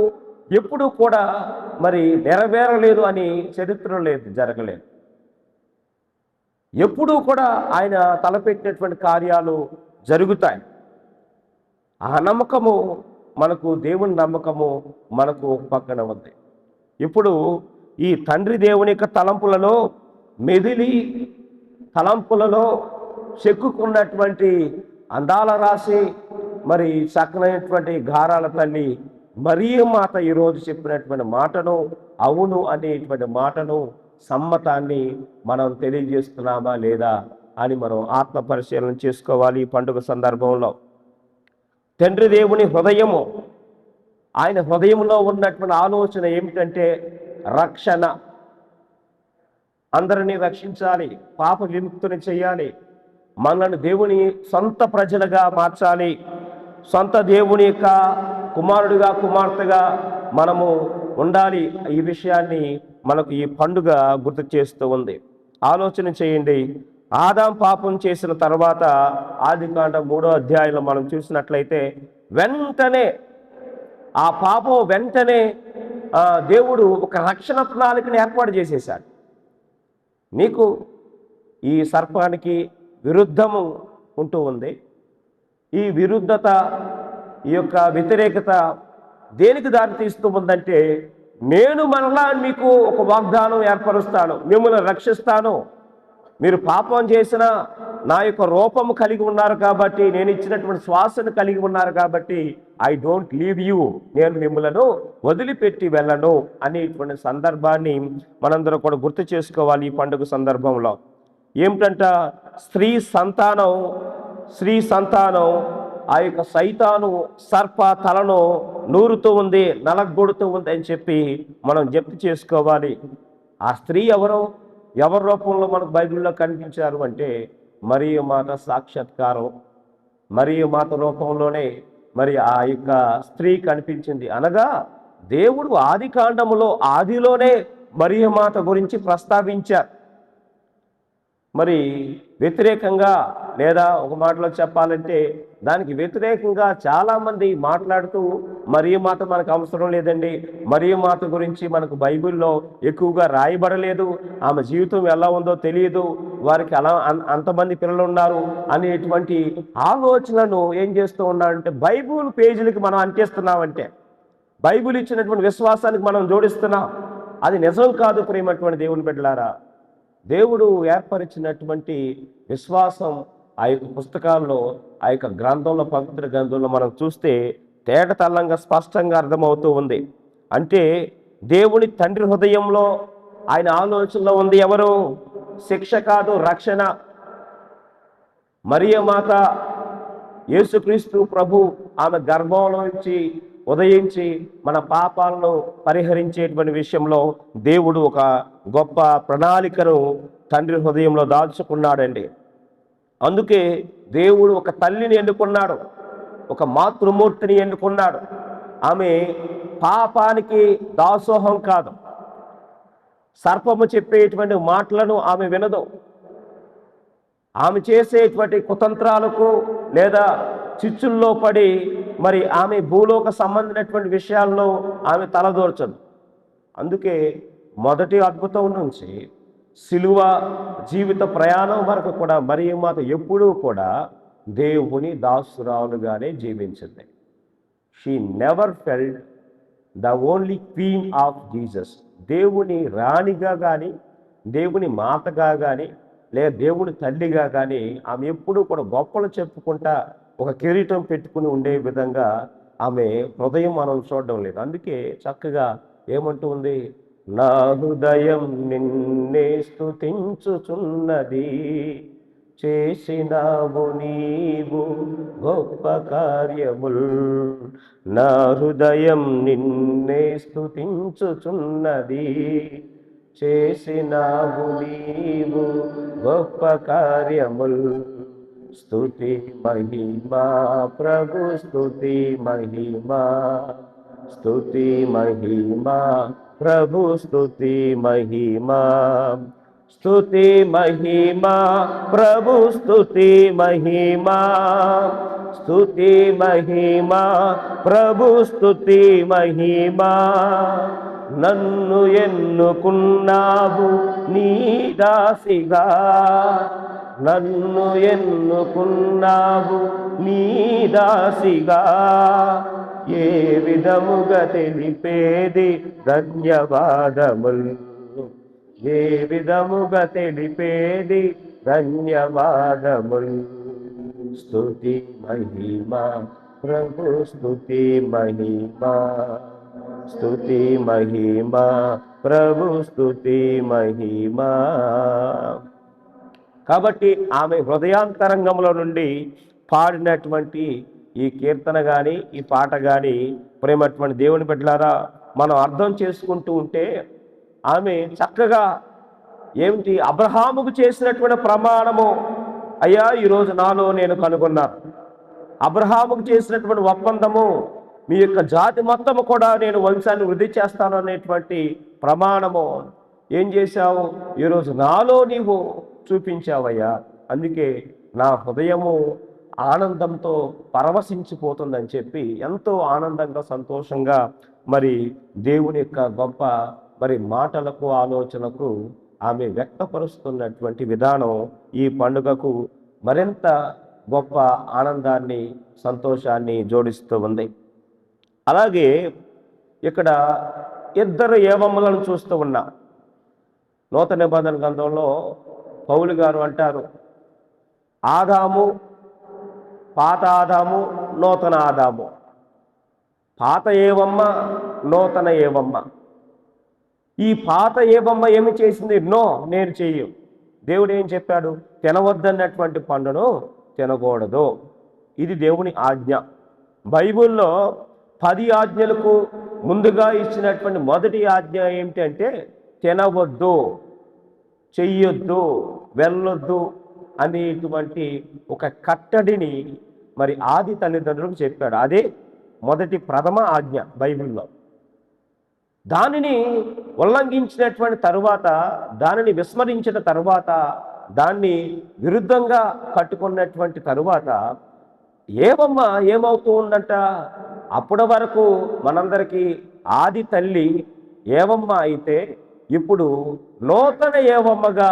ఎప్పుడు కూడా మరి నెరవేరలేదు అని చరిత్ర లేదు, జరగలేదు. ఎప్పుడూ కూడా ఆయన తలపెట్టినటువంటి కార్యాలు జరుగుతాయి. ఆ నమ్మకము మనకు, దేవుని నమ్మకము మనకు ఒక పక్కన ఉంది. ఇప్పుడు ఈ తండ్రి దేవుని యొక్క తలంపులలో మెదిలి, తలంపులలో చెక్కుకున్నటువంటి అందాల రాశి, మరి చక్కనైనటువంటి గారాల తల్లి మరియ మాత ఈరోజు చెప్పినటువంటి మాటను, అవును అనేటువంటి మాటను, సమ్మతాన్ని మనం తెలియజేస్తున్నామా లేదా అని మనం ఆత్మ పరిశీలన చేసుకోవాలి. ఈ పండుగ సందర్భంలో తండ్రి దేవుని హృదయము, ఆయన హృదయంలో ఉన్నటువంటి ఆలోచన ఏమిటంటే రక్షణ. అందరినీ రక్షించాలి, పాప విముక్తిని చేయాలి, మనల్ని దేవుని సొంత ప్రజలుగా మార్చాలి, సొంత దేవుని యొక్క కుమారుడిగా, కుమార్తెగా మనము ఉండాలి. ఈ విషయాన్ని మనకు ఈ పండుగ గుర్తు చేస్తూ ఉంది. ఆలోచన చేయండి. ఆదాం పాపం చేసిన తర్వాత ఆదికాండం 3వ అధ్యాయంలో మనం చూసినట్లయితే వెంటనే ఆ పాపం వెంటనే దేవుడు ఒక రక్షణ ప్రణాళికను ఏర్పాటు చేసేశాడు. నీకు ఈ సర్పానికి విరుద్ధము ఉంటూ ఉంది. ఈ విరుద్ధత, ఈ యొక్క వ్యతిరేకత దేనికి దారి తీస్తూ ఉందంటే, నేను మరలా మీకు ఒక వాగ్దానం ఏర్పరుస్తాను, మిమ్మల్ని రక్షిస్తాను. మీరు పాపం చేసిన నా యొక్క రూపము కలిగి ఉన్నారు కాబట్టి, నేను ఇచ్చినటువంటి శ్వాసను కలిగి ఉన్నారు కాబట్టి, ఐ డోంట్ లీవ్ యూ, నేను మిమ్మలను వదిలిపెట్టి వెళ్ళను అనేటువంటి సందర్భాన్ని మనందరం కూడా గుర్తు చేసుకోవాలి ఈ పండుగ సందర్భంలో. ఏమిటంట, స్త్రీ సంతానం ఆ యొక్క సైతాను సర్ప తలను నూరుతూ ఉంది, నలగొడుతూ ఉంది అని చెప్పి మనం జప్తు చేసుకోవాలి. ఆ స్త్రీ ఎవరి రూపంలో మనకు బైబిల్లో కనిపించారు అంటే మరియ మాత సాక్షాత్కారం. మరియ మాత రూపంలోనే మరి ఆ యొక్క స్త్రీ కనిపించింది. అనగా దేవుడు ఆదికాండములో ఆదిలోనే మరియ మాత గురించి ప్రస్తావించారు. మరి వ్యతిరేకంగా లేదా ఒక మాటలో చెప్పాలంటే దానికి వ్యతిరేకంగా చాలామంది మాట్లాడుతూ మరియ మాత మనకు అవసరం లేదండి, మరియ మాత గురించి మనకు బైబిల్లో ఎక్కువగా రాయబడలేదు, ఆమె జీవితం ఎలా ఉందో తెలియదు, వారికి అలా అంతమంది పిల్లలు ఉన్నారు అనేటువంటి ఆలోచనను ఏం చేస్తూ ఉన్నారంటే బైబిల్ పేజీలకి మనం అంటిస్తున్నామంటే బైబిల్ ఇచ్చినటువంటి విశ్వాసానికి మనం జోడిస్తున్నాం. అది నిజం కాదు ప్రియమైనటువంటి దేవుని బిడ్డలారా. దేవుడు ఏర్పరిచినటువంటి విశ్వాసం ఆ యొక్క పుస్తకాల్లో, ఆ యొక్క గ్రంథంలో, పవిత్ర గ్రంథంలో మనం చూస్తే తేటతెల్లంగా స్పష్టంగా అర్థమవుతూ ఉంది. అంటే దేవుని తండ్రి హృదయంలో ఆయన ఆలోచనలో ఉంది ఎవరు? శిక్ష కాదు, రక్షణ. మరియ మాత యేసుక్రీస్తు ప్రభు ఆమె గర్భంలో నుంచి ఉదయించి మన పాపాలను పరిహరించేటువంటి విషయంలో దేవుడు ఒక గొప్ప ప్రణాళికను తండ్రి హృదయంలో దాల్చుకున్నాడండి. అందుకే దేవుడు ఒక తల్లిని ఎన్నుకున్నాడు, ఒక మాతృమూర్తిని ఎన్నుకున్నాడు. ఆమె పాపానికి దాసోహం కాదు, సర్పము చెప్పేటువంటి మాటలను ఆమె వినదు, ఆమె చేసేటువంటి కుతంత్రాలకు లేదా చిచ్చుల్లో పడి మరి ఆమె భూలోక సంబంధించినటువంటి విషయాల్లో ఆమె తలదూర్చదు. అందుకే మొదటి అద్భుతం నుంచి సిలువ జీవిత ప్రయాణం వరకు కూడా మరియ మాత ఎప్పుడూ కూడా దేవుని దాసురాలుగానే జీవించింది. She never felt the only queen of Jesus. దేవుని రాణిగా కానీ, దేవుని మాతగా కానీ, లేదా దేవుని తల్లిగా కానీ ఆమె ఎప్పుడూ కూడా గొప్పలు చెప్పుకుంటా ఒక కిరీటం పెట్టుకుని ఉండే విధంగా ఆమె హృదయం మనం చూడడం లేదు. అందుకే చక్కగా ఏమంటూ ఉంది? నా హృదయం నిన్నే స్తుతించుచున్నది, చేసినావు నీవు గొప్ప కార్యముల్. నా హృదయం నిన్నే స్తుతించుచున్నది, చేసినావు నీవు గొప్ప కార్యముల్. స్తుతి మహిమా ప్రభు, స్తుతి మహిమా, స్తుతి మహిమా ప్రభు, స్తుతి మహిమా, స్తుతి మహిమా ప్రభు, స్తుతి మహిమా, స్తుతి మహిమా ప్రభు, స్తుతి మహిమా. నన్ను ఎన్నుకున్నావు నీ దాసిగా, నన్ను ఎన్నుకున్నావు నీ దాసిగా, ఏ విధముగా తెలిపేది ధన్యవాదముల్, ఏ విధముగా తెలిపేది ధన్యవాదముల్. స్తుతి మహిమా ప్రభు, స్తుతి మహిమా, స్తుతి మహిమా ప్రభు, స్తుతి మహిమా. కాబట్టి ఆమె హృదయాంతరంగంలో నుండి పాడినటువంటి ఈ కీర్తన కానీ, ఈ పాట కానీ ప్రేమటువంటి దేవుని బిడ్డలారా మనం అర్థం చేసుకుంటూ ఉంటే ఆమె చక్కగా ఏమిటి అబ్రహాముకు చేసినటువంటి ప్రమాణము, అయ్యా ఈరోజు నాలో నేను కనుగొన్నాను, అబ్రహాముకు చేసినటువంటి ఒప్పందము, మీ యొక్క జాతి మొత్తము కూడా నేను వంశాన్ని వృద్ధి చేస్తాను అనేటువంటి ప్రమాణము ఏం చేశావు? ఈరోజు నాలో నీవు చూపించావయ్యా. అందుకే నా హృదయము ఆనందంతో పరవశించిపోతుందని చెప్పి ఎంతో ఆనందంగా, సంతోషంగా మరి దేవుని యొక్క గొప్ప మరి మాటలకు, ఆలోచనకు ఆమె వ్యక్తపరుస్తున్నటువంటి విధానం ఈ పండుగకు మరింత గొప్ప ఆనందాన్ని, సంతోషాన్ని జోడిస్తూ ఉంది. అలాగే ఇక్కడ ఇద్దరు ఏవమ్మలను చూస్తూ ఉన్నాం. నూతన నిబంధన గ్రంథంలో పౌలు గారు అంటారు, ఆదాము, పాత ఆదాము, నూతన ఆదాము. పాత ఏవమ్మ, నూతన ఏవమ్మ. ఈ పాత ఏవమ్మ ఏమి చేసింది? నో, నేను చెయ్యు. దేవుడు ఏం చెప్పాడు? తినవద్దన్నటువంటి పండును తినకూడదు. ఇది దేవుని ఆజ్ఞ. బైబిల్లో 10 ఆజ్ఞలకు ముందుగా ఇచ్చినటువంటి మొదటి ఆజ్ఞ ఏమిటంటే తినవద్దు, చెయ్యొద్దు, వెళ్ళొద్దు అనేటువంటి ఒక కట్టడిని మరి ఆది తల్లిదండ్రులకు చెప్పాడు. అదే మొదటి ప్రథమ ఆజ్ఞ బైబిల్లో. దానిని ఉల్లంఘించినటువంటి తరువాత, దానిని విస్మరించిన తరువాత దాన్ని విరుద్ధంగా కట్టుకున్నటువంటి తరువాత ఏవమ్మ ఏమవుతూ ఉందంట, అప్పటి వరకు మనందరికీ ఆది తల్లి ఏవమ్మ అయితే ఇప్పుడు నూతన ఏవమ్మగా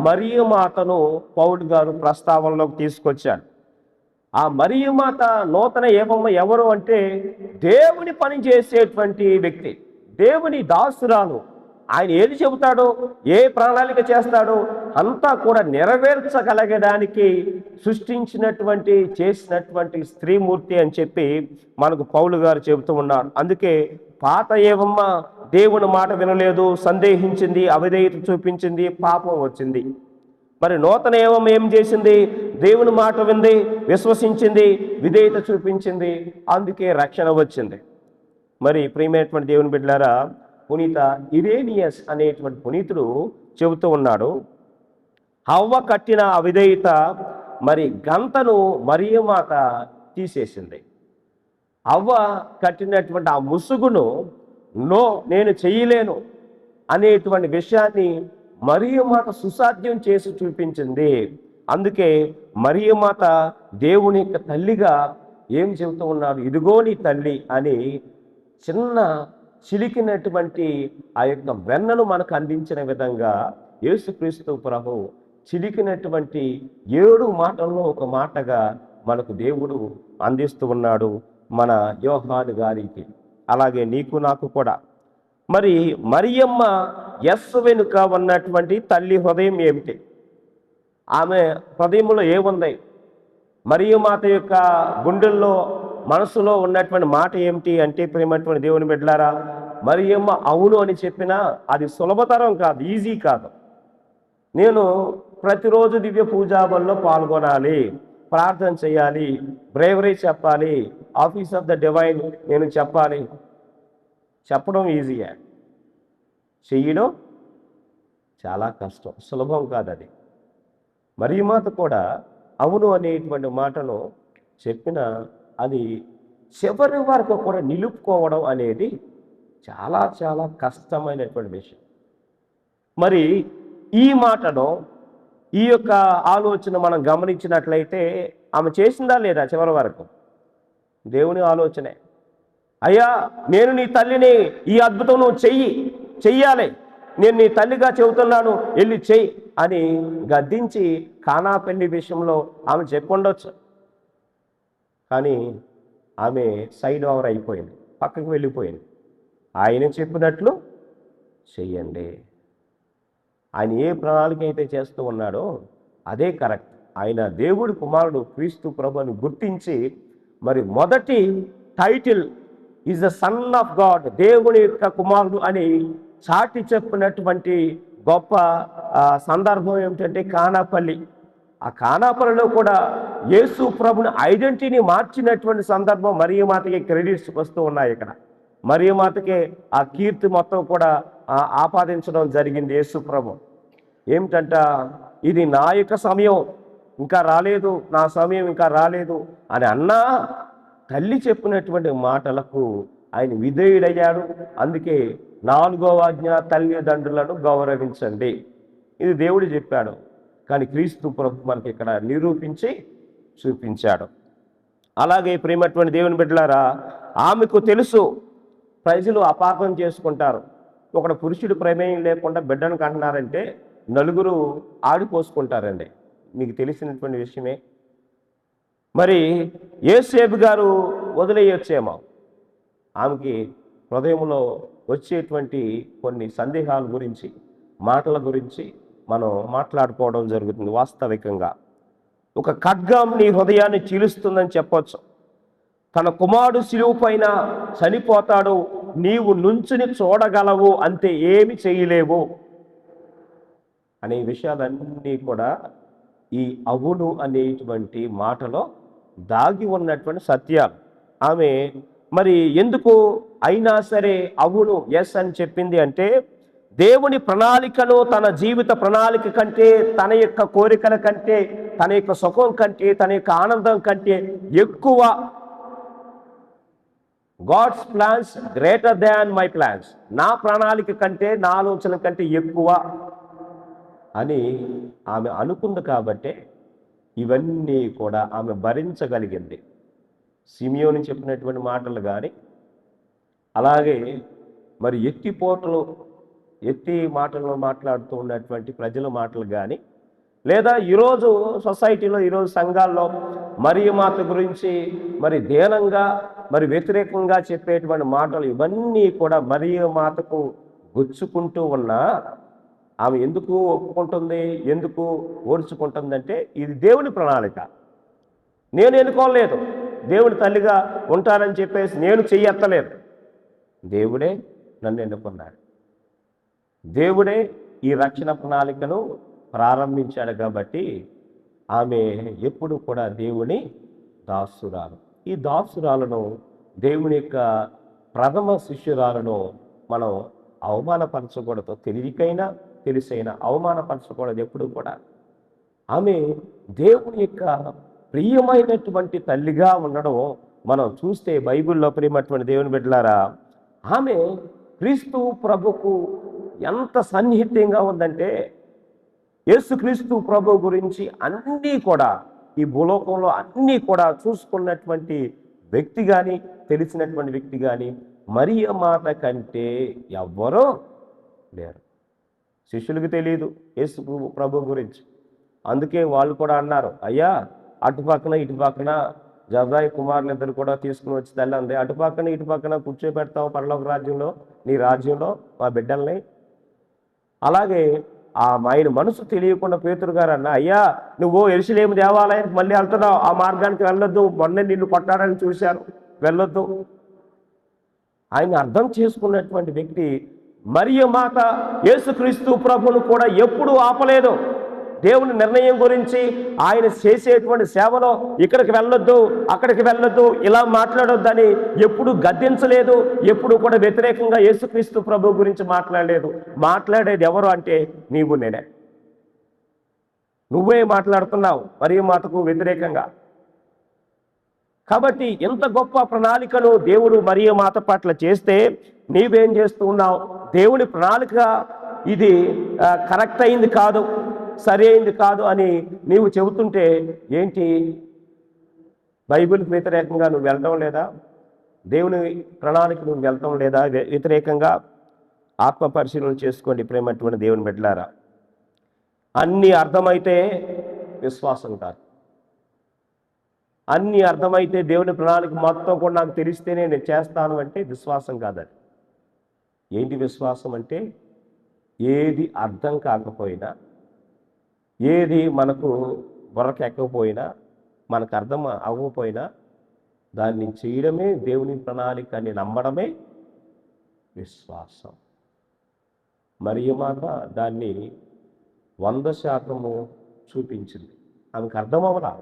మరియ మాతను పౌలు గారు ప్రస్తావనలోకి తీసుకొచ్చాడు. ఆ మరియ మాత నూతన ఏవమ్మ ఎవరు అంటే దేవుని పని చేసేటువంటి వ్యక్తి, దేవుని దాసురాలు. ఆయన ఏది చెబుతాడో, ఏ ప్రణాళిక చేస్తాడో అంతా కూడా నెరవేర్చగలగడానికి సృష్టించినటువంటి చేసినటువంటి స్త్రీమూర్తి అని చెప్పి మనకు పౌలు గారు చెబుతూ ఉన్నాడు. అందుకే పాత ఏవమ్మ దేవుని మాట వినలేదు, సందేహించింది, అవిధేయత చూపించింది, పాపం వచ్చింది. మరి నూతన ఏవమ్మ ఏం చేసింది? దేవుని మాట వింది, విశ్వసించింది, విధేయత చూపించింది, అందుకే రక్షణ వచ్చింది. మరి ప్రియమైనటువంటి దేవుని బిడ్డలారా, పునీత ఇరేనియస్ అనేటువంటి పునీతుడు చెబుతూ ఉన్నాడు, హవ్వ కట్టిన అవిధేయత మరి గంతను మరియ మాత తీసేసింది. హవ్వ కట్టినటువంటి ఆ ముసుగును నేను చేయలేను అనేటువంటి విషయాన్ని మరియ మాత సుసాధ్యం చేసి చూపించింది. అందుకే మరియ మాత దేవుని యొక్క తల్లిగా ఏం చెబుతూ ఉన్నారు, ఇదిగో నీ తల్లి అని చిన్న చిలికినటువంటి ఆ యొక్క వెన్నను మనకు అందించిన విధంగా యేసుక్రీస్తు ప్రభు చిలికినటువంటి 7 మాటల్లో ఒక మాటగా మనకు దేవుడు అందిస్తూ ఉన్నాడు మన యోహాను గారికి. అలాగే నీకు నాకు కూడా. మరి మరియమ్మ ఎస్ వెనుక ఉన్నటువంటి తల్లి హృదయం ఏమిటి? ఆమె హృదయంలో ఏముంది? మరియ మాత యొక్క గుండెల్లో మనసులో ఉన్నటువంటి మాట ఏమిటి అంటే, ప్రేమటువంటి దేవుని బిడ్డలారా, మరియమ్మ అవును అని చెప్పినా అది సులభతరం కాదు, ఈజీ కాదు. నేను ప్రతిరోజు దివ్య పూజాబల్లో పాల్గొనాలి, ప్రార్థన చేయాలి, బ్రేవరీ చెప్పాలి, ఆఫీస్ ఆఫ్ ద డివైన్ నేను చెప్పాలి. చెప్పడం ఈజీయే, చెయ్యడం చాలా కష్టం, సులభం కాదు అది. మరియ మాత కూడా అవును అనేటువంటి మాటను చెప్పిన అది చివరి వరకు కూడా నిలుపుకోవడం అనేది చాలా చాలా కష్టమైనటువంటి విషయం. మరి ఈ మాటను, ఈ యొక్క ఆలోచన మనం గమనించినట్లయితే ఆమె చేసిందా లేదా చివరి వరకు? దేవుని ఆలోచనే. అయ్యా నేను నీ తల్లిని, ఈ అద్భుతం నువ్వు చెయ్యాలి, నేను నీ తల్లిగా చెబుతున్నాను, వెళ్ళి చెయ్యి అని గద్దించి కానా పెళ్లి విషయంలో ఆమె చెప్పుండొచ్చు. కానీ ఆమె సైడ్ ఓవర్ అయిపోయింది, పక్కకు వెళ్ళిపోయింది. ఆయన చెప్పినట్లు చెయ్యండి. ఆయన ఏ ప్రణాళిక అయితే చేస్తూ ఉన్నాడో అదే కరెక్ట్. ఆయన దేవుడి కుమారుడు క్రీస్తు ప్రభుని గుర్తించి మరి మొదటి title is the son of God, దేవుని యొక్క కుమారుడు అని చాటి చెప్పినటువంటి గొప్ప సందర్భం ఏమిటంటే కానాపల్లి. ఆ కానాపల్లిలో కూడా యేసు ప్రభుని ఐడెంటిటీని మార్చినటువంటి సందర్భం మరియ మాతకి క్రెడిట్స్ వస్తూ ఉన్నాయి. ఇక్కడ మరియ మాతకి ఆ కీర్తి మొత్తం కూడా ఆపాదించడం జరిగింది యేసు ప్రభు. ఏమిటంట, ఇది నా యొక్క సమయం ఇంకా రాలేదు, నా సమయం ఇంకా రాలేదు అని అన్నా తల్లి చెప్పినటువంటి మాటలకు ఆయన విధేయుడయ్యాడు. అందుకే 4వ ఆజ్ఞ తల్లిదండ్రులను గౌరవించండి, ఇది దేవుడు చెప్పాడు. కానీ క్రీస్తు ప్రభు మనకి ఇక్కడ నిరూపించి చూపించాడు. అలాగే ప్రేమటువంటి దేవుని బిడ్డలారా, ఆమెకు తెలుసు ప్రజలు అపార్థం చేసుకుంటారు. ఒకడు పురుషుడు ప్రమేయం లేకుండా బిడ్డను కంటున్నారంటే నలుగురు ఆడిపోసుకుంటారండి, మీకు తెలిసినటువంటి విషయమే. మరి యేసేపు గారు వదిలేయొచ్చేమో, ఆమెకి హృదయంలో వచ్చేటువంటి కొన్ని సందేహాల గురించి, మాటల గురించి మనం మాట్లాడుకోవడం జరుగుతుంది. వాస్తవికంగా ఒక ఖడ్గం నీ హృదయాన్ని చీలుస్తుందని చెప్పొచ్చు. తన కుమారుడు శిలువ పైన చనిపోతాడు, నీవు నుంచుని చూడగలవు, అంతే, ఏమి చేయలేవు అనే విషయాలన్నీ కూడా ఈ అవును అనేటువంటి మాటలో దాగి ఉన్నటువంటి సత్యాలు. ఆమె మరి ఎందుకు అయినా సరే అవును ఎస్ అని చెప్పింది అంటే, దేవుని ప్రణాళికను తన జీవిత ప్రణాళిక కంటే, తన యొక్క కోరికల కంటే, తన యొక్క సుఖం కంటే, తన యొక్క ఆనందం కంటే ఎక్కువ, God's plans greater than my plans, నా ప్రణాళిక కంటే, నా ఆలోచన కంటే ఎక్కువ అని ఆమె అనుకుంది కాబట్టే ఇవన్నీ కూడా ఆమె భరించగలిగింది. సిమియోను చెప్పినటువంటి మాటలు కానీ, అలాగే మరి ఎత్తి మాటలు మాట్లాడుతూ ఉన్నటువంటి ప్రజల మాటలు కానీ, లేదా ఈరోజు సొసైటీలో, ఈరోజు సంఘాల్లో మరియ మాత గురించి మరి దీనంగా మరి వ్యతిరేకంగా చెప్పేటువంటి మాటలు ఇవన్నీ కూడా మరియ మాతకు గుచ్చుకుంటూ ఉన్నా ఆమె ఎందుకు ఒప్పుకుంటుంది, ఎందుకు ఓర్చుకుంటుందంటే ఇది దేవుని ప్రణాళిక. నేను ఎన్నుకోలేదు, దేవుడి తల్లిగా ఉంటానని చెప్పేసి నేను చెయ్యెత్తలేదు. దేవుడే నన్ను ఎన్నుకున్నాడు. దేవుడే ఈ రక్షణ ప్రణాళికను ప్రారంభించాడు కాబట్టి ఆమె ఎప్పుడు కూడా దేవుని దాసురాలు. ఈ దాసురాలను, దేవుని యొక్క ప్రథమ శిష్యురాలను మనం అవమానపరచకూడదు. తెలివికైనా తెలిసైనా అవమానపరచకూడదు ఎప్పుడు కూడా. ఆమె దేవుని యొక్క ప్రియమైనటువంటి తల్లిగా ఉండడం మనం చూస్తే బైబిల్లో ప్రియమైనటువంటి దేవుని బిడ్డలారా, ఆమె క్రీస్తు ప్రభుకు ఎంత సన్నిహితంగా ఉందంటే యేసుక్రీస్తు ప్రభు గురించి అన్నీ కూడా ఈ భూలోకంలో అన్నీ కూడా చూసుకున్నటువంటి వ్యక్తి కానీ, తెలిసినటువంటి వ్యక్తి కానీ మరియ మాత కంటే ఎవ్వరూ లేరు. శిష్యులకు తెలియదు యేసు ప్రభు గురించి. అందుకే వాళ్ళు కూడా అన్నారు, అయ్యా అటుపక్కన ఇటుపక్కన జబ్రాయి కుమారులు ఇద్దరు కూడా తీసుకుని వచ్చి తల్లి అంది, అటుపక్కన ఇటుపక్కన కూర్చోబెడతావు పరలోక రాజ్యంలో, నీ రాజ్యంలో మా బిడ్డల్ని. అలాగే ఆయన మనసు తెలియకుండా పేతురు గారు అన్న, అయ్యా నువ్వు యెరూషలేము దేవాలయానికి మళ్ళీ వెళ్తున్నావు, ఆ మార్గానికి వెళ్ళొద్దు, మొన్న నిన్ను కొట్టాడని చూశారు, వెళ్ళొద్దు. ఆయన అర్థం చేసుకున్నటువంటి వ్యక్తి మరియ మాత యేసుక్రీస్తు ప్రభువును కూడా ఎప్పుడూ ఆపలేదు. దేవుని నిర్ణయం గురించి, ఆయన చేసేటువంటి సేవలో ఇక్కడికి వెళ్ళొద్దు, అక్కడికి వెళ్ళొద్దు, ఇలా మాట్లాడొద్దని ఎప్పుడు గద్దించలేదు. ఎప్పుడు కూడా వ్యతిరేకంగా యేసుక్రీస్తు ప్రభు గురించి మాట్లాడలేదు. మాట్లాడేది ఎవరు అంటే నీవు నేనే. నువ్వే మాట్లాడుతున్నావు మరియ మాతకు వ్యతిరేకంగా. కాబట్టి ఎంత గొప్ప ప్రణాళికను దేవుడు మరియ మాత పట్ల చేస్తే నీవేం చేస్తూ ఉన్నావు? దేవుని ప్రణాళిక ఇది కరెక్ట్ అయింది కాదు, సరి అయింది కాదు అని నీవు చెబుతుంటే ఏంటి? బైబిల్కి వ్యతిరేకంగా నువ్వు వెళ్ళడం లేదా? దేవుని ప్రణాళిక నువ్వు వెళ్ళటం లేదా వ్యతిరేకంగా? ఆత్మ పరిశీలన చేసుకోండి ప్రేమటువంటి దేవుని బిడ్డలారా. అన్నీ అర్థమైతే విశ్వాసం కాదు. అన్నీ అర్థమైతే దేవుని ప్రణాళిక మొత్తం కూడా నాకు తెలిస్తేనే నేను చేస్తాను అంటే విశ్వాసం కాదని. ఏంటి విశ్వాసం అంటే? ఏది అర్థం కాకపోయినా, ఏది మనకు బుర్రకెక్కకపోయినా, మనకు అర్థం అవ్వకపోయినా దాన్ని చేయడమే దేవుని ప్రణాళిక అని నమ్మడమే విశ్వాసం. మరియ మాత దాన్ని 100% చూపించింది. ఆమెకు అర్థం అవ్వలా.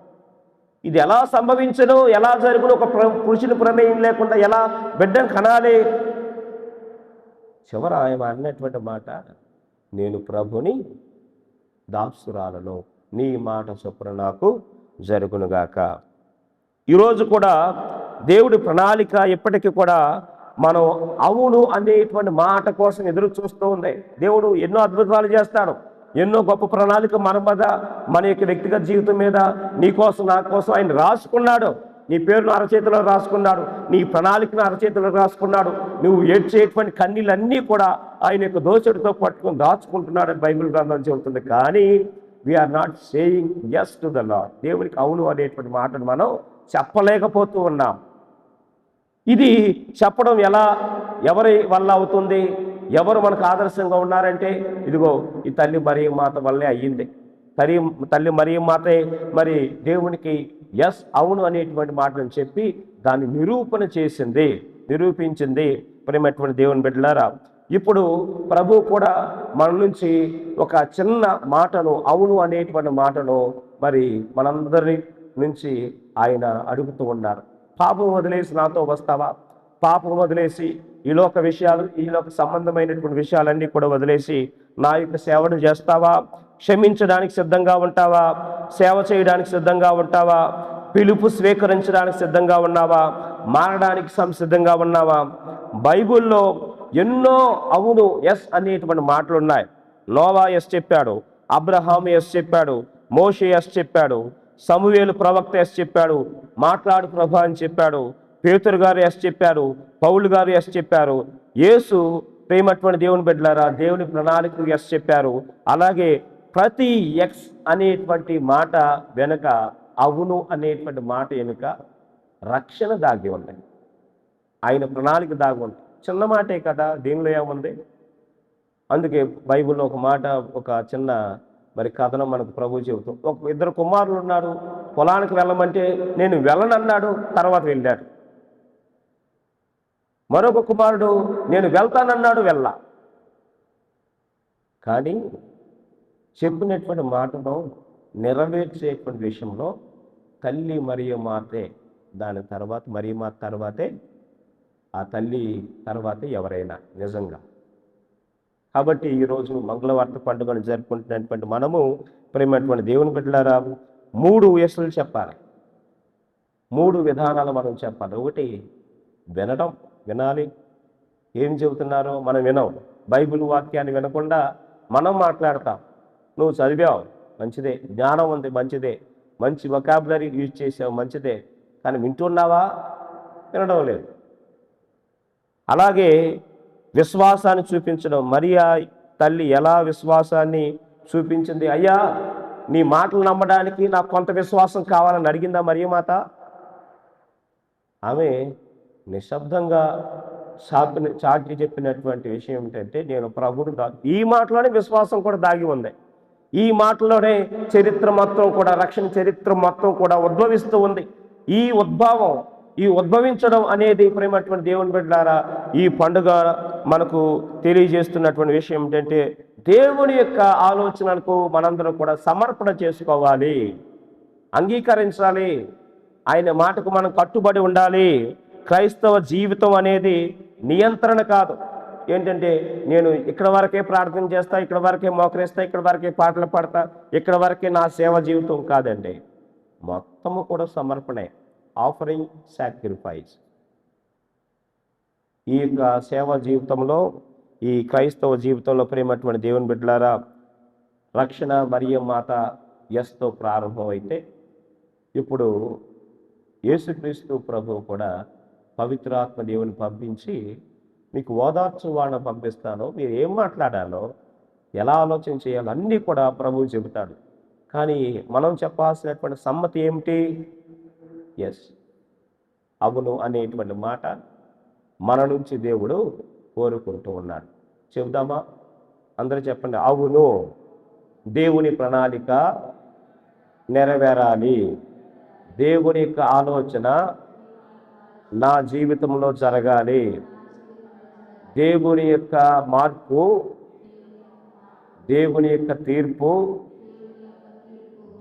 ఇది ఎలా సంభవించను, ఎలా జరుగును, ఒక పురుషుని ప్రమేయం లేకుండా ఎలా బిడ్డను కనాలి? చివర ఆయన అన్నటువంటి మాట, నేను ప్రభుని దాసురాలను, నీ మాట చొప్పున నాకు జరుగునుగాక. ఈరోజు కూడా దేవుడి ప్రణాళిక ఎప్పటికీ కూడా మనం అవును అనేటువంటి మాట కోసం ఎదురు చూస్తూ ఉంది. దేవుడు ఎన్నో అద్భుతాలు చేస్తాడు, ఎన్నో గొప్ప ప్రణాళిక మన మీద, మన యొక్క వ్యక్తిగత జీవితం మీద, నీ కోసం నా కోసం ఆయన రాసుకున్నాడు. నీ పేరును అరచేతిలో రాసుకున్నాడు, నీ ప్రణాళికను అరచేతిలో రాసుకున్నాడు. నువ్వు ఏడ్చేటువంటి కన్నీళ్ళన్నీ కూడా ఆయన యొక్క దోషుడితో పట్టుకొని దాచుకుంటున్నాడు అని బైబిల్ గ్రంథం చెబుతుంది. కానీ we're not saying yes to the Lord. దేవునికి అవును అనేటువంటి మాటను మనం చెప్పలేకపోతూ ఉన్నాం. ఇది చెప్పడం ఎలా, ఎవరి వల్ల అవుతుంది? ఎవరు మనకు ఆదర్శంగా ఉన్నారంటే ఇదిగో ఈ తల్లి మరియ మాత వల్లే అయ్యింది. తల్లి మరియ మాతే మరి దేవునికి ఎస్ అవును అనేటువంటి మాటను చెప్పి దాన్ని నిరూపించింది. ప్రేమటువంటి దేవుని బిడ్డలారా, ఇప్పుడు ప్రభు కూడా మన నుంచి ఒక చిన్న మాటను, అవును అనేటువంటి మాటను మరి మనందరి నుంచి ఆయన అడుగుతూ ఉన్నారు. పాపం వదిలేసి నాతో వస్తావా? పాపం వదిలేసి ఈ లోక సంబంధమైనటువంటి విషయాలన్నీ కూడా వదిలేసి నా యొక్క సేవను చేస్తావా? క్షమించడానికి సిద్ధంగా ఉంటావా? సేవ చేయడానికి సిద్ధంగా ఉంటావా? పిలుపు స్వీకరించడానికి సిద్ధంగా ఉన్నావా? మారడానికి సంసిద్ధంగా ఉన్నావా? బైబిల్లో ఎన్నో అవును ఎస్ అనేటువంటి మాటలు ఉన్నాయి. నోవా ఎస్ చెప్పాడు, అబ్రహాము ఎస్ చెప్పాడు, మోషే ఎస్ చెప్పాడు, సమూయేలు ప్రవక్త ఎస్ చెప్పాడు, మాట్లాడు ప్రభా అని చెప్పాడు, పేతురు గారు ఎస్ చెప్పారు, పౌలు గారు ఎస్ చెప్పారు, యేసు ప్రేమటువంటి దేవుని బిడ్డలారా దేవుని ప్రణాళికకు ఎస్ చెప్పారు. అలాగే ప్రతి ఎక్స్ అనేటువంటి మాట వెనుక, అవును అనేటువంటి మాట వెనుక రక్షణ దాగి ఉంది. ఆయన ప్రణాళిక దాగి ఉంది. చిన్న మాటే కదా, దీనిలో ఏముంది? అందుకే బైబిల్లో ఒక మాట, ఒక చిన్న కథనం మనకు ప్రభు చెబుతూ, ఒక ఇద్దరు కుమారులు ఉన్నారు. పొలానికి వెళ్ళమంటే నేను వెళ్ళనన్నాడు, తర్వాత వెళ్ళాడు. మరొక కుమారుడు నేను వెళ్తానన్నాడు, వెళ్ళా. కానీ చెప్పినటువంటి మాటను నెరవేర్చేటువంటి విషయంలో తల్లి మరియ మాతే, దాని తర్వాత మరియ మాత తర్వాతే ఆ తల్లి తర్వాతే ఎవరైనా నిజంగా. కాబట్టి ఈరోజు మంగళవార్త పండుగను జరుపుకుంటున్నటువంటి మనము ప్రేమటువంటి దేవుని బిడ్డలారా 3 వయసులు చెప్పాలి, 3 విధానాలు మనం చెప్పాలి. ఒకటి వినడం, వినాలి. ఏం చెబుతున్నారో మనం వినం. బైబిల్ వాక్యాన్ని వినకుండా మనం మాట్లాడతాం. నువ్వు చదివావు మంచిదే, జ్ఞానం ఉంది మంచిదే, మంచి వొకాబులరీ యూజ్ చేసావు మంచిదే, కానీ వింటున్నావా? వినడం లేదు. అలాగే విశ్వాసాన్ని చూపించడం. మరియా తల్లి ఎలా విశ్వాసాన్ని చూపించింది? అయ్యా నీ మాటలు నమ్మడానికి నాకు కొంత విశ్వాసం కావాలని అడిగిందా మరియమాత? ఆమె నిశ్శబ్దంగా చాటి చెప్పినటువంటి విషయం ఏంటంటే, నేను ప్రభుడు. ఈ మాటలోనే విశ్వాసం కూడా దాగి ఉంది. ఈ మాటలోనే చరిత్ర మొత్తం కూడా, రక్షణ చరిత్ర మొత్తం కూడా ఉద్భవిస్తూ ఉంది. ఈ ఉద్భవించడం అనేది ప్రేమటువంటి దేవుని బిడ్డలారా ఈ పండుగ మనకు తెలియజేస్తున్నటువంటి విషయం ఏంటంటే, దేవుని యొక్క ఆలోచనలకు మనందరం కూడా సమర్పణ చేసుకోవాలి, అంగీకరించాలి. ఆయన మాటకు మనం కట్టుబడి ఉండాలి. క్రైస్తవ జీవితం అనేది నియంత్రణ కాదు. ఏంటంటే నేను ఇక్కడ వరకే ప్రార్థన చేస్తా, ఇక్కడ వరకే మోకరిస్తా, ఇక్కడ వరకే పాటలు పాడతా, ఇక్కడ వరకే నా సేవ జీవితం కాదండి. మొత్తము కూడా సమర్పణే, ఆఫరింగ్, సాక్రిఫైస్. ఈ యొక్క సేవ జీవితంలో, ఈ క్రైస్తవ జీవితంలో ప్రేమటువంటి దేవుని బిడ్డలారా, రక్షణ మరియ మాత ఎస్తో ప్రారంభమైతే, ఇప్పుడు యేసుక్రీస్తు ప్రభువు కూడా పవిత్రాత్మ దేవుని పంపించి మీకు ఓదార్చు వాళ్ళని పంపిస్తాను, మీరు ఏం మాట్లాడాలో, ఎలా ఆలోచన చేయాలో అన్నీ కూడా ప్రభువు చెబుతాడు. కానీ మనం చెప్పాల్సినటువంటి సమ్మతి ఏమిటి? ఎస్, అవును అనేటువంటి మాట మన నుంచి దేవుడు కోరుకుంటూ ఉన్నాడు. చెబుదామా? అందరూ చెప్పండి, అవును. దేవుని ప్రణాళిక నెరవేరాలి. దేవుని యొక్క ఆలోచన నా జీవితంలో జరగాలి. దేవుని యొక్క మార్పు, దేవుని యొక్క తీర్పు,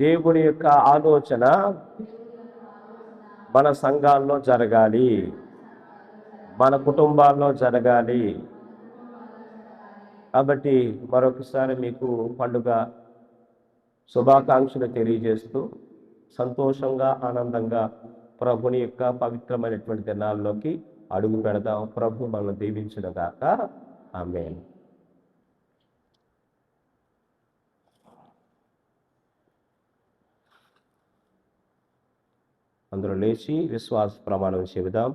దేవుని యొక్క ఆలోచన మన సంఘాల్లో జరగాలి, మన కుటుంబాల్లో జరగాలి. కాబట్టి మరొకసారి మీకు పండుగ శుభాకాంక్షలు తెలియజేస్తూ సంతోషంగా, ఆనందంగా ప్రభుని యొక్క పవిత్రమైనటువంటి దినాల్లోకి అడుగు పెడదాం. ప్రభు మనల్ని దీవించును గాక. ఆమేన్. అందరూ లేచి విశ్వాస ప్రమాణం చెబుదాం.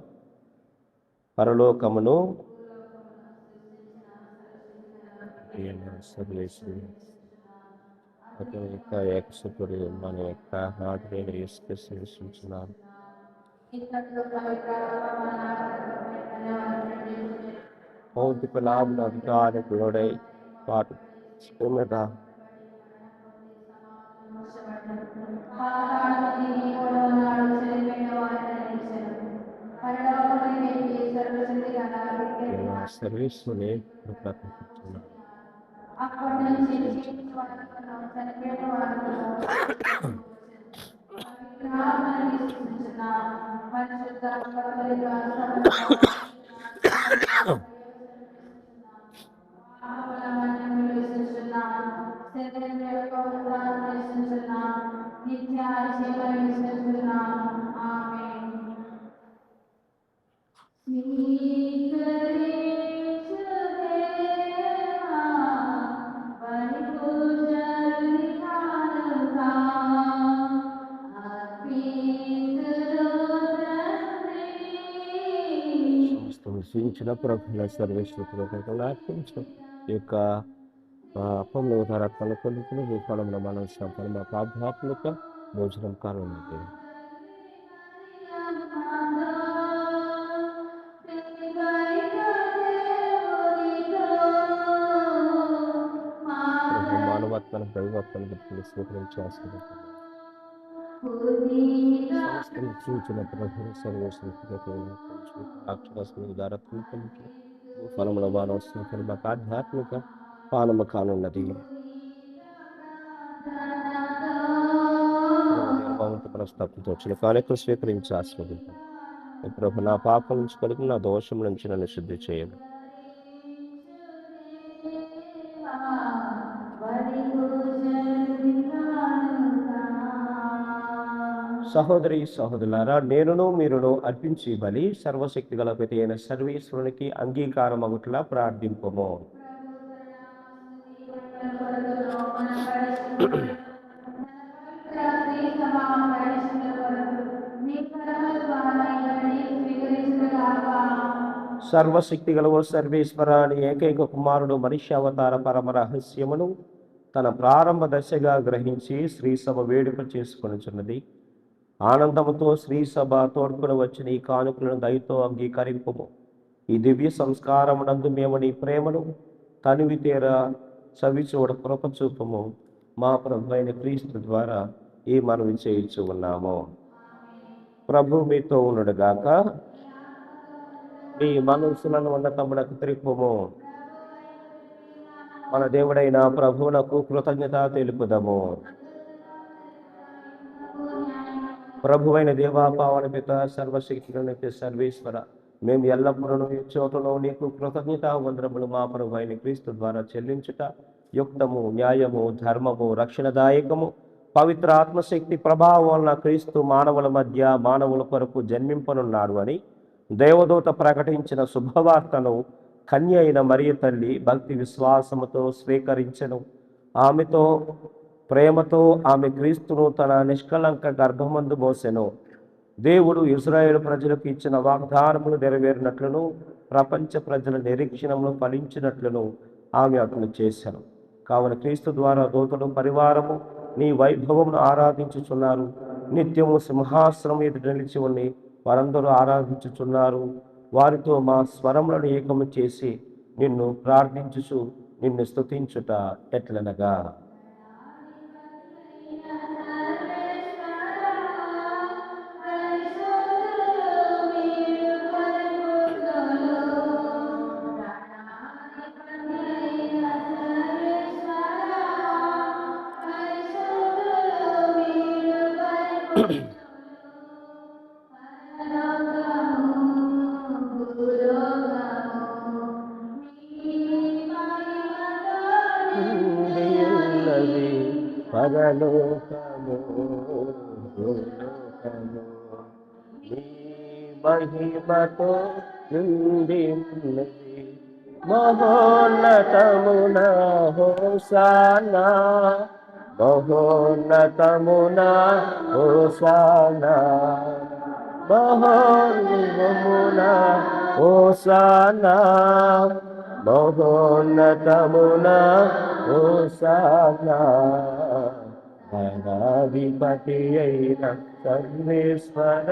పరలోకమును ఏకసుతుడు మన యొక్క నాథుడైన యేసుక్రీస్తు విశ్వసించున్నాను. భౌతిక లాభం అధికారుడై పాటు మీద సర్వీసుని ప్రకటించున్నాను. సమస్తం సూచించిన ప్రభుల సర్వేశ్వరులకు అర్పించు. ఈ యొక్క అప్పంలో ఉదారత్వాలు పొందుతున్న ఈ ఫలంలో మనం సంపన్న మాకు ఆధ్యాత్మిక భోజనం కానున్నది. మానవత్వం దైవత్వం గుర్తులు స్వీకరించి ఆశీర్వదించారు. సమస్తం సూచన ప్రభుల సర్వేశ్వరులకు అక్షరాస్యం ఉదారత్వం పొందుతూ ఈ ఫలంలో మానవ సంపన్న మాకు ఆధ్యాత్మిక పానము కానున్నది. మనస్తత్వంతో వచ్చిన కానుకలు స్వీకరించి ఆశీర్వదించారు. ప్రభు నా పాపం నుంచి కలిగి నా దోషం నుంచి నన్ను శుద్ధి చేయండి. సహోదరి సహోదరులారా, నేనును మీరును అర్పించి బలి సర్వశక్తి గల ప్రతి అయిన సర్వేశ్వరునికి అంగీకారం అగుట్లా ప్రార్థింపము. సర్వశక్తి గలవో సర్వేశ్వర అని ఏకైక కుమారుడు మనిషి అవతార పరమ రహస్యమును తన ప్రారంభ దశగా గ్రహించి శ్రీసభ వేడుక చేసుకొనుచున్నది. ఆనందముతో శ్రీసభ తోడ్కొని వచ్చిన ఈ కానుకలను దయతో అంగీకరింపము. ఈ దివ్య సంస్కారమునందు మేము నీ ప్రేమను తనివి తీరా చవిచూడ కృప చూపము. మా ప్రభు అయిన క్రీస్తు ద్వారా ఈ మనవి చేయించు ఉన్నాము. ప్రభు మీతో ఉండుగాక. మీ మనసులను ఉన్నతమునకు త్రిప్పుము. మన దేవుడైన ప్రభువునకు కృతజ్ఞత తెలుపుదము. ప్రభువైన దేవా, పావన పిత, సర్వశక్తిని సర్వేశ్వర, మేము ఎల్లప్పుడూ ఈ చోటలో నీకు కృతజ్ఞత వందనములు మా ప్రభు అయిన క్రీస్తు ద్వారా చెల్లించుట యుక్తము, న్యాయము, ధర్మము, రక్షణదాయకము. పవిత్ర ఆత్మశక్తి ప్రభావం వలన క్రీస్తు మానవుల మధ్య మానవుల కొరకు జన్మింపనున్నాడు అని దేవదూత ప్రకటించిన శుభవార్తను కన్య అయిన మరియ తల్లి భక్తి విశ్వాసముతో స్వీకరించెను. ఆమెతో ప్రేమతో ఆమె క్రీస్తును తన నిష్కలంక గర్భమందు మోసెను. దేవుడు ఇశ్రాయేలు ప్రజలకు ఇచ్చిన వాగ్దానములు నెరవేరినట్లును ప్రపంచ ప్రజల నిరీక్షణములు ఫలించినట్లును ఆమె అట్లు చేశాను. కావున క్రీస్తు ద్వారా దూతలు పరివారము నీ వైభవమును ఆరాధించుచున్నారు. నిత్యము సింహాసనం ఎదుట నిలిచి ఉండి వారందరూ ఆరాధించుచున్నారు. వారితో మా స్వరములను ఏకము చేసి నిన్ను ప్రార్థించుచు నిన్ను స్తుతించుట ఎట్లనగా, పరలోకము భూలోకము నీ మహిమతో నిండి ఉన్నది. మహోన్నతమున హోసానా, మహోన్నతమున హోసానా, మహోన్నతమున హోసానా, మహోన్నతమున హోసానా. ధనాధిపతి అయిన సర్వేశ్వర,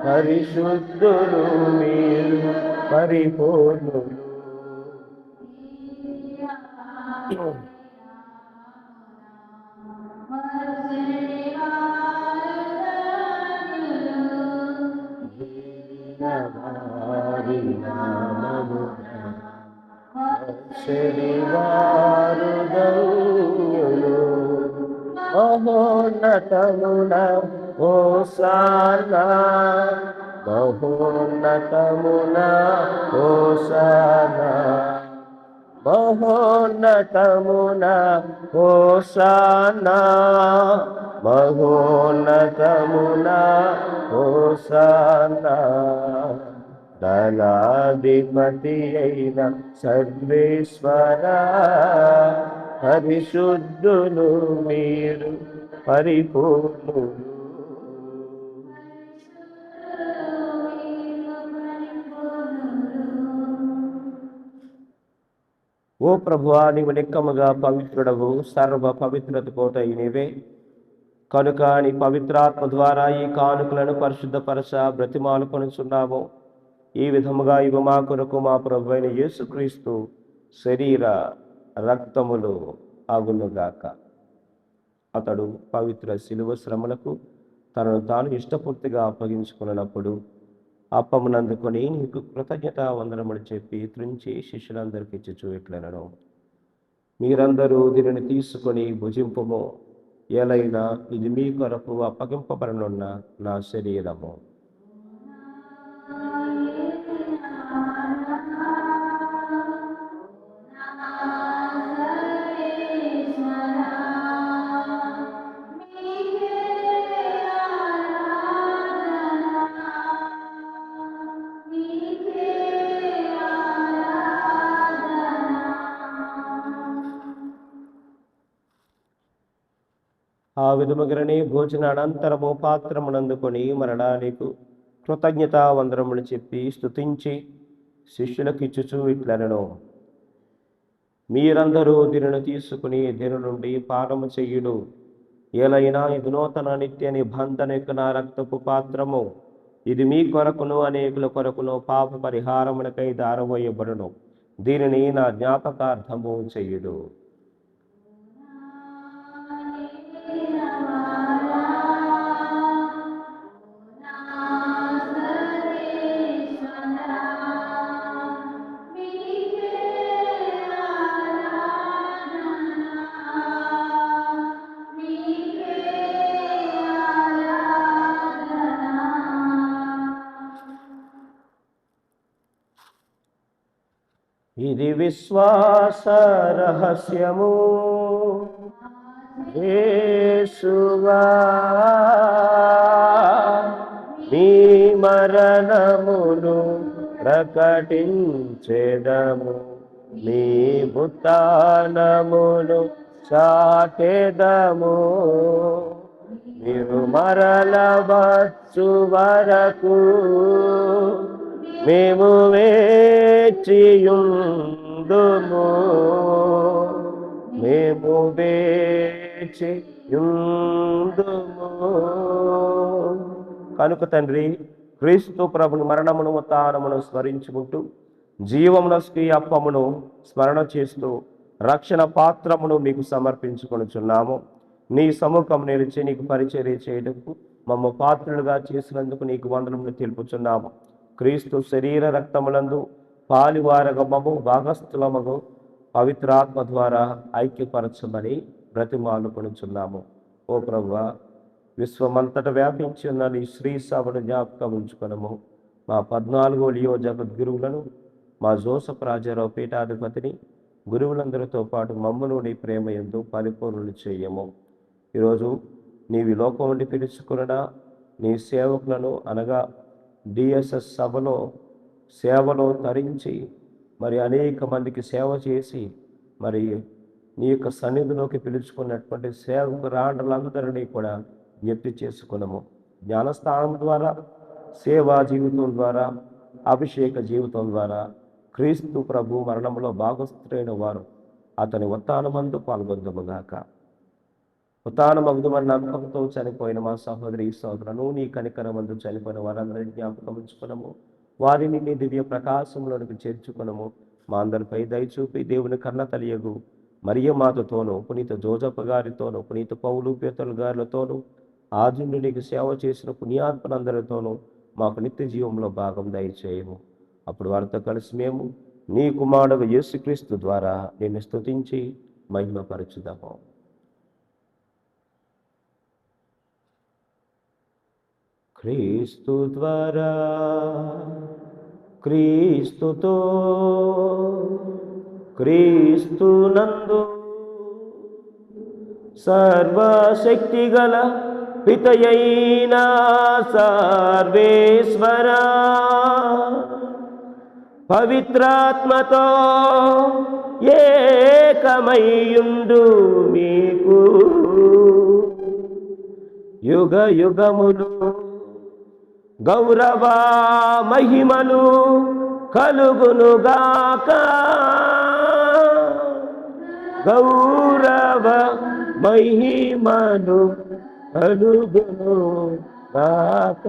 పరిశుద్ధులు మీరు పరిపూర్ణులు. శనివారు ధన్యులు. మహోన్నతమున హోసానా, మహోన్నతమున హోసానా, మహోన్నతమున హోసానా, మహోన్నతమున హోసానా. ధనాధిపతి అయిన సర్వేశ్వర, పరిశుద్ధులు మీరు పరిపూర్ణులు. ఓ ప్రభువా, నీవు నిక్కముగా పవిత్రుడవు, సర్వ పవిత్రత కోటయి నీవే. కనుక నీ పవిత్రాత్మ ద్వారా ఈ కానుకలను పరిశుద్ధపరచ బ్రతిమాలుకొనుచున్నాము. ఈ విధముగా ఇవి మా కొరకు మా ప్రభు అయిన యేసుక్రీస్తు శరీర రక్తములు అగునుగాక. అతడు పవిత్ర శిలువ శ్రమలకు తనను తాను ఇష్టపూర్తిగా అప్పగించుకున్నప్పుడు అప్పమునందుకొని నీకు కృతజ్ఞత వందనములు చెప్పి త్రుంచి శిష్యులందరికీ ఇచ్చుచు ఇట్లనను, మీరందరూ దీనిని తీసుకొని భుజింపుము. ఏలైనా ఇది మీ కొరకు అప్పగింపబడనున్న నా శరీరము. ఆ విధముగానే భోజన అనంతరము పాత్రమునందుకొని మరలా నీకు కృతజ్ఞత వందనములు చెప్పి స్తుతించి శిష్యులకు ఇచ్చుచు ఇట్లనను, మీరందరూ దీనిని తీసుకుని దీని నుండి పానము చెయ్యుడు. ఏలైనా ఇది నూతన నిత్య నిబంధన యొక్క నా రక్తపు పాత్రము. ఇది మీ కొరకును అనేకుల కొరకును పాప పరిహారమునకై దారవోయబడును. దీనిని నా జ్ఞాపకార్థము చెయ్యుడు. ఇది విశ్వాస రహస్యము, యేసువా నీ మరణమును ప్రకటించెదము, నీ ఉత్థానమును చాటెదము. మీరు మరల వచ్చు వరకు మేము వేచియుందుము, మేము వేచియుందుము. కనుక తండ్రి, క్రీస్తు ప్రభుని మరణమును ఉత్థానమును స్మరించుకుంటూ జీవమునస్కి అప్పమును స్మరణ చేస్తూ రక్షణ పాత్రమును మీకు సమర్పించుకొనుచున్నాము. నీ సముఖం నిలిచి నీకు పరిచర్య చేయటకు మమ్మ పాత్రులుగా చేసినందుకు నీకు వందనములు తెలుపుచున్నాము. క్రీస్తు శరీర రక్తములందు పాలివారగమము భాగస్థులమగు పవిత్రాత్మ ద్వారా ఐక్యపరచమని బ్రతిమాలుకొనుచున్నాము. ఓ ప్రభువా, విశ్వమంతట వ్యాపించి ఉన్న నీ శ్రీ సభను జ్ఞాపకం ఉంచుకొనము. మా 14 లియో జగద్గురువులను, మా జోసఫ్ రాజారావు పీఠాధిపతిని, గురువులందరితో పాటు మమ్మను నీ ప్రేమ యందు పరిపూర్ణులు చేయము. ఈరోజు నీవి లోకం నుండి పిలుచుకున్న నీ సేవకులను అనగా డిఎస్ఎస్ సభలో సేవలో తరించి మరి అనేక మందికి సేవ చేసి మరి నీ యొక్క సన్నిధిలోకి పిలుచుకున్నటువంటి సేవకురాండ్రులందరినీ కూడా జ్ఞప్తి చేసుకున్నాము. జ్ఞానస్థానం ద్వారా, సేవా జీవితం ద్వారా, అభిషేక జీవితం ద్వారా క్రీస్తు ప్రభు మరణంలో భాగస్థులైన వారు అతని ఉత్థానమందు పాల్గొందుముగాక. ఉత్థానమగుదుమన్న నమ్మకంతో చనిపోయిన మా సహోదరి సహోదరులను నీ కనికరమందు చనిపోయిన వారందరినీ జ్ఞాపకం ఉంచుకున్నాము. వారిని నీ దివ్య ప్రకాశంలోనికి చేర్చుకున్నాము. మా అందరిపై దయచూపి దేవుని కన్న తల్లియగు మరియ మాతతోనూ, పునీత జోజప్ప గారితోనూ, పునీత పౌలు పేతురు గారితోనూ, ఆదినుడు నీకు సేవ చేసిన పుణ్యాత్మలందరితోనూ మాకు నిత్య జీవంలో భాగం దయచేయము. అప్పుడు వారితో కలిసి మేము నీ కుమారుడు యేసుక్రీస్తు ద్వారా నిన్ను స్తుతించి మహిమపరచుదాము. క్రీస్తు ద్వారా, క్రీస్తుతో, క్రీస్తునందు సర్వశక్తిగల పితయైన సర్వేశ్వరా పవిత్రాత్మతో ఏకమయ్యుండు మీకు యుగ యుగములు గౌరవ మహిమలు కలుగునుగాక. గౌరవ మహిమను కలుగును గాక.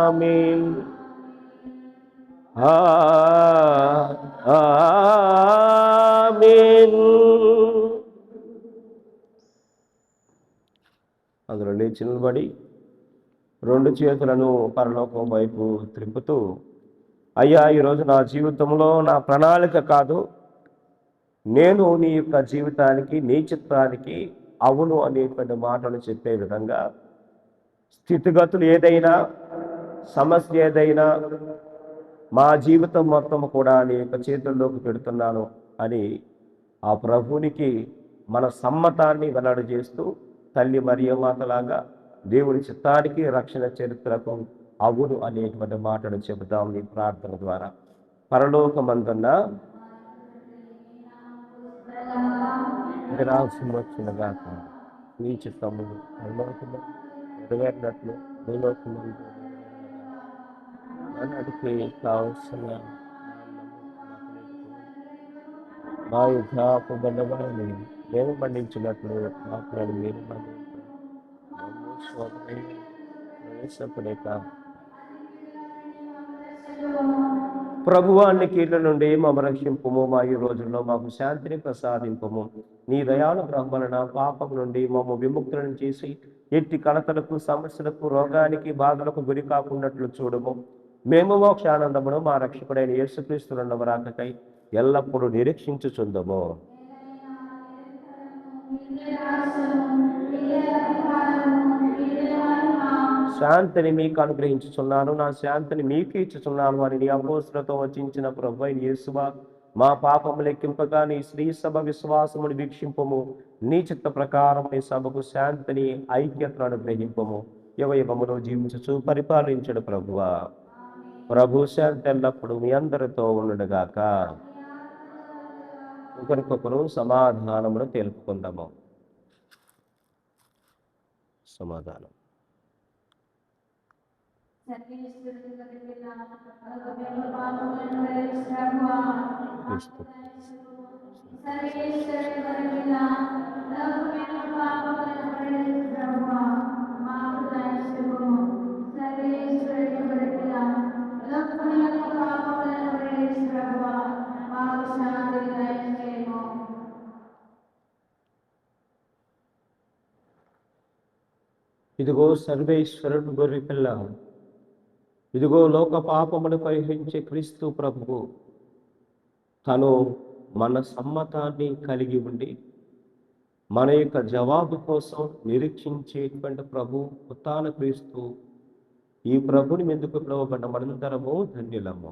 ఆమేన్. ఆమేన్. అందులో లేచి నిలబడి రెండు చేతులను పరలోకం వైపు త్రిప్పుతూ, అయ్యా, ఈరోజు నా జీవితంలో నా ప్రణాళిక కాదు, నేను నీ యొక్క జీవితానికి, నీ చిత్తానికి అవును అనేటువంటి మాటలు చెప్పే విధంగా స్థితిగతులు ఏదైనా, సమస్య ఏదైనా, మా జీవితం మొత్తం కూడా నీ యొక్క చేతుల్లోకి పెడుతున్నాను అని ఆ ప్రభునికి మన సమ్మతాన్ని వెల్లడి చేస్తూ, తల్లి మరియమాతలాగా దేవుడి చిత్తానికి, రక్షణ చరిత్రకు అవును అనేటువంటి మాటలు చెబుతాం నీ ప్రార్థన ద్వారా. పరలోకమందున్న నిరాశం వచ్చినగాక, నీ చిత్తము పరలోకము నెరవేరినట్లు భూలోకమందు మనకి కావలసిన మా యుద్ధాపు బండవారిని మేము పండించినట్లు మాకు మీరు ప్రవేశపడేక ప్రభువాన్ని కీళ్ళ నుండి మమ్మ రక్షింపుము, మా ఈ రోజుల్లో మాకు శాంతిని ప్రసాదింపము. నీ దయాళు బ్రహ్మణ పాపం నుండి మమ్మ విముక్తులను చేసి ఎట్టి కలతలకు, సమస్యలకు, రోగానికి, బాధలకు గురి కాకున్నట్లు చూడము. మేము మోక్షానందమును మా రక్షకుడైన యేసుక్రీస్తు రెండవ రాకకై ఎల్లప్పుడూ నిరీక్షించుచుందము. శాంతిని మీకు అనుగ్రహించుచున్నాను, నా శాంతిని మీకు ఇచ్చుచున్నాను అని నీ అపోస్తులతో వచించిన ప్రభువైన యేసువా, మా పాపము లెక్కింపగా నీ శ్రీ సభ విశ్వాసమును వీక్షింపము. నీ చిత్త ప్రకారం నీ సభకు శాంతిని, ఐక్యతను అనుగ్రహింపము. యుగయుగములో జీవించుచు పరిపాలించడు ప్రభువా. ప్రభు శాంతి ఎల్లప్పుడు మీ అందరితో ఉండుగాక. ఒకరికొకరు సమాధానమును తెలుపుకుందాము. సమాధానం. క్రీస్తు ఇదిగో సర్వేశ్వరుడు గొర్రె పిల్ల, ఇదిగో లోక పాపములు పరిహరించే క్రీస్తు ప్రభువు. తను మన సమ్మతాన్ని కలిగి ఉండి మన యొక్క జవాబు కోసం నిరీక్షించేటువంటి ప్రభు ఉత్థాన క్రీస్తు. ఈ ప్రభుని ఎందుకు పిలువబడ్డ మనందరము ధన్యులము.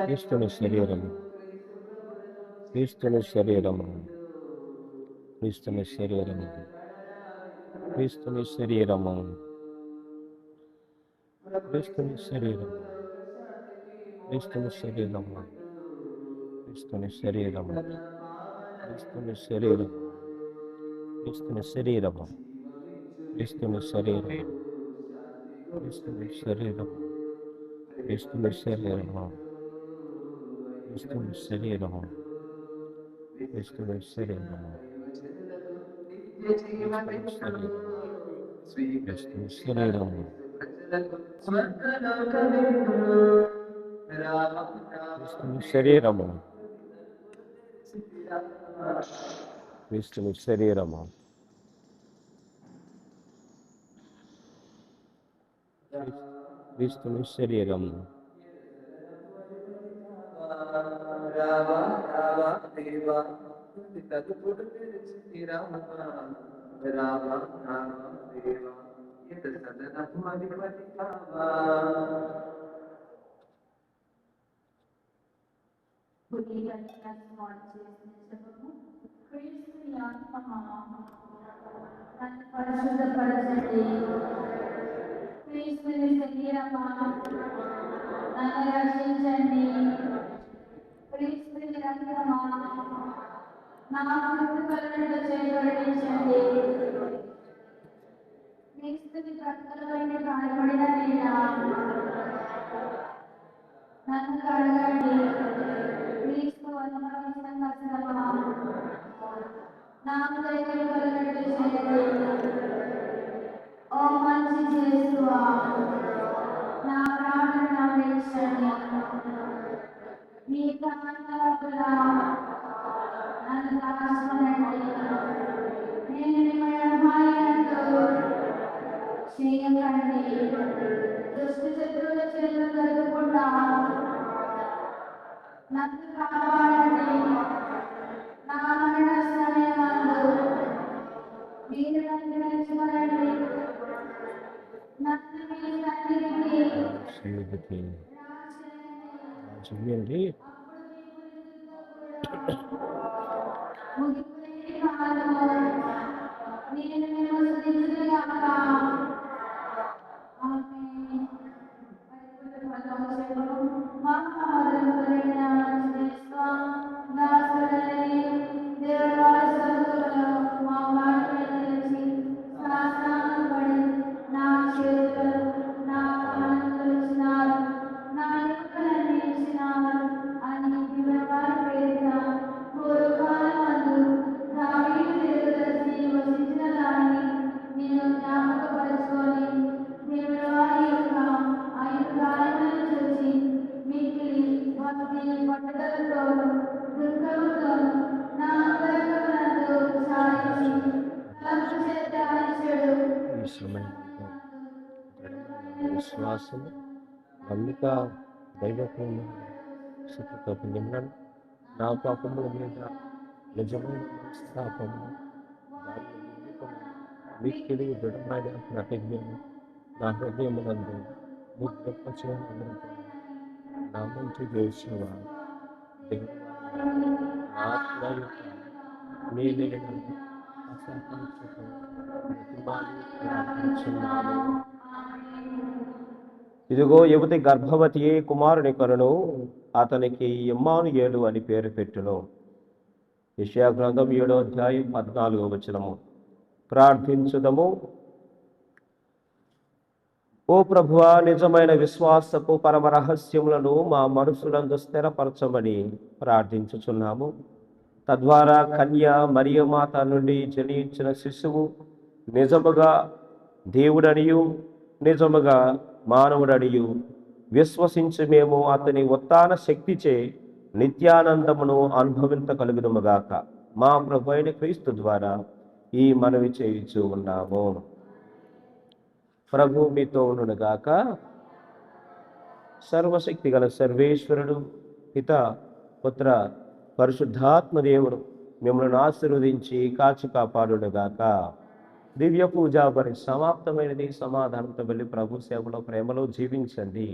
క్రీస్తుని శరీరము, క్రీస్తుని శరీరము, క్రీస్తుని శరీరము, క్రీస్తుని శరీరము, క్రీస్తుని శరీరము, క్రీస్తుని శరీరము, క్రీస్తుని శరీరము, క్రీస్తుని శరీరము, క్రీస్తుని శరీరము, క్రీస్తుని శరీరము, క్రీస్తుని శరీరము, క్రీస్తుని శరీరము, క్రీస్తుని శరీరము, క్రీస్తుని శరీరము, క్రీస్తుని శరీరము, క్రీస్తుని శరీరము, క్రీస్తుని శరీరము, క్రీస్తుని శరీరం. రావా రావా దేవా తలుపులు తెరిచి రావా రావా రావా దేవా ఇత సదనపు అధిపతి కావా. పరిశుద్ధపరచండి. క్రీస్తుని శరీరమా నన్ను రక్షించండి. క్రీస్తుని రక్తమా నా మృతి కలనట్లు చేయబడించండి. క్రీస్తుని ప్రక్కల వంటి గాయపడిన నేల నన్ను కడగండి. క్రీస్తు అనుభవించిన కష్టమా నాకు దగ్గర కలనట్లు చేయండి. ఓ మంచి చేసువా నా ప్రాణం రక్షించండి. మీ ప్రాణాల నన్ను కాచుకోనండి. నేను మిమ్మల్ని భయంతో చేయకండి. దుష్ట శత్రువుల చేతులు దొరకకుండా నన్ను కాపాడండి. నా మరణ సమయమందు మీరు నన్ను రక్షించండి. నన్ను మీ సన్నిధికి చెయ్యండి. ముగిపోయే కాలము నేను మిమ్మల్ని స్తుతించుగాక. ఆమేన్. మహామధురైన యేసు దాసుడని దేవవారి సన్నిధిలో మా మాటలు తెలిసి శాసనాలు నా చేతులు నా కాళ్ళను తొలిచినారు, నా ఎముకలను నిలిచినారు అని వివరవారి పేరిట పూర్వకాలమందు దావీదు దీర్ఘదర్శి వసించిన దానిని నేను జ్ఞాపకపరచుకొని వివరవారి యొక్క 5 గాయములను చూసి మిక్కిలి భక్తి పట్టుదలతో దుఃఖముతో నా అంతరంగమునందు సాధించి తలంపు చేత ఇచ్చాడు. ఈ సమయంలో విశ్వాసము, నమ్మిక, దైవప్రేమ, సుఖతో నిమ్మలను నా పాపముల మీద నిజమైన మనస్తాపము దాన్ని నిండుకొని మిక్కిలి దృఢమైన ప్రతిజ్ఞను నా హృదయమునందు ముద్రింపచేయను. నా మంచి దేశవ ఆత్మ యొక్క నీలైన అసంకల్పతో ప్రతిమాని ప్రార్థించున్నాను. ఇదిగో యువతి గర్భవతి కుమారుని కనును, అతనికి ఇమ్మానుయేలు అని పేరు పెట్టును. యెషయా గ్రంథం 7వ అధ్యాయం 14వ వచనము. ప్రార్థించుదము. ఓ ప్రభువా, నిజమైన విశ్వాసపు పరమ రహస్యములను మా మనసులందు స్థిరపరచమని ప్రార్థించుచున్నాము. తద్వారా కన్య మరియమాత నుండి జనించిన శిశువు నిజముగా దేవుడనియు నిజముగా మానవుడనియు విశ్వసించి మేము అతని ఉత్థాన శక్తిచే నిత్యానందమును అనుభవించగలుగునుగాక. మా ప్రభు అయిన క్రీస్తు ద్వారా ఈ మనవి చేయుచూ ఉన్నాము. ప్రభు మీతో ఉండునుగాక. సర్వశక్తి గల సర్వేశ్వరుడు పిత పుత్ర పరిశుద్ధాత్మ దేవుడు మిమ్మల్ని ఆశీర్వదించి కాచి కాపాడునుగాక. దివ్య పూజా పని సమాప్తమైనది. సమాధానంతో వెళ్ళి ప్రభు సేవలో ప్రేమలో జీవించండి.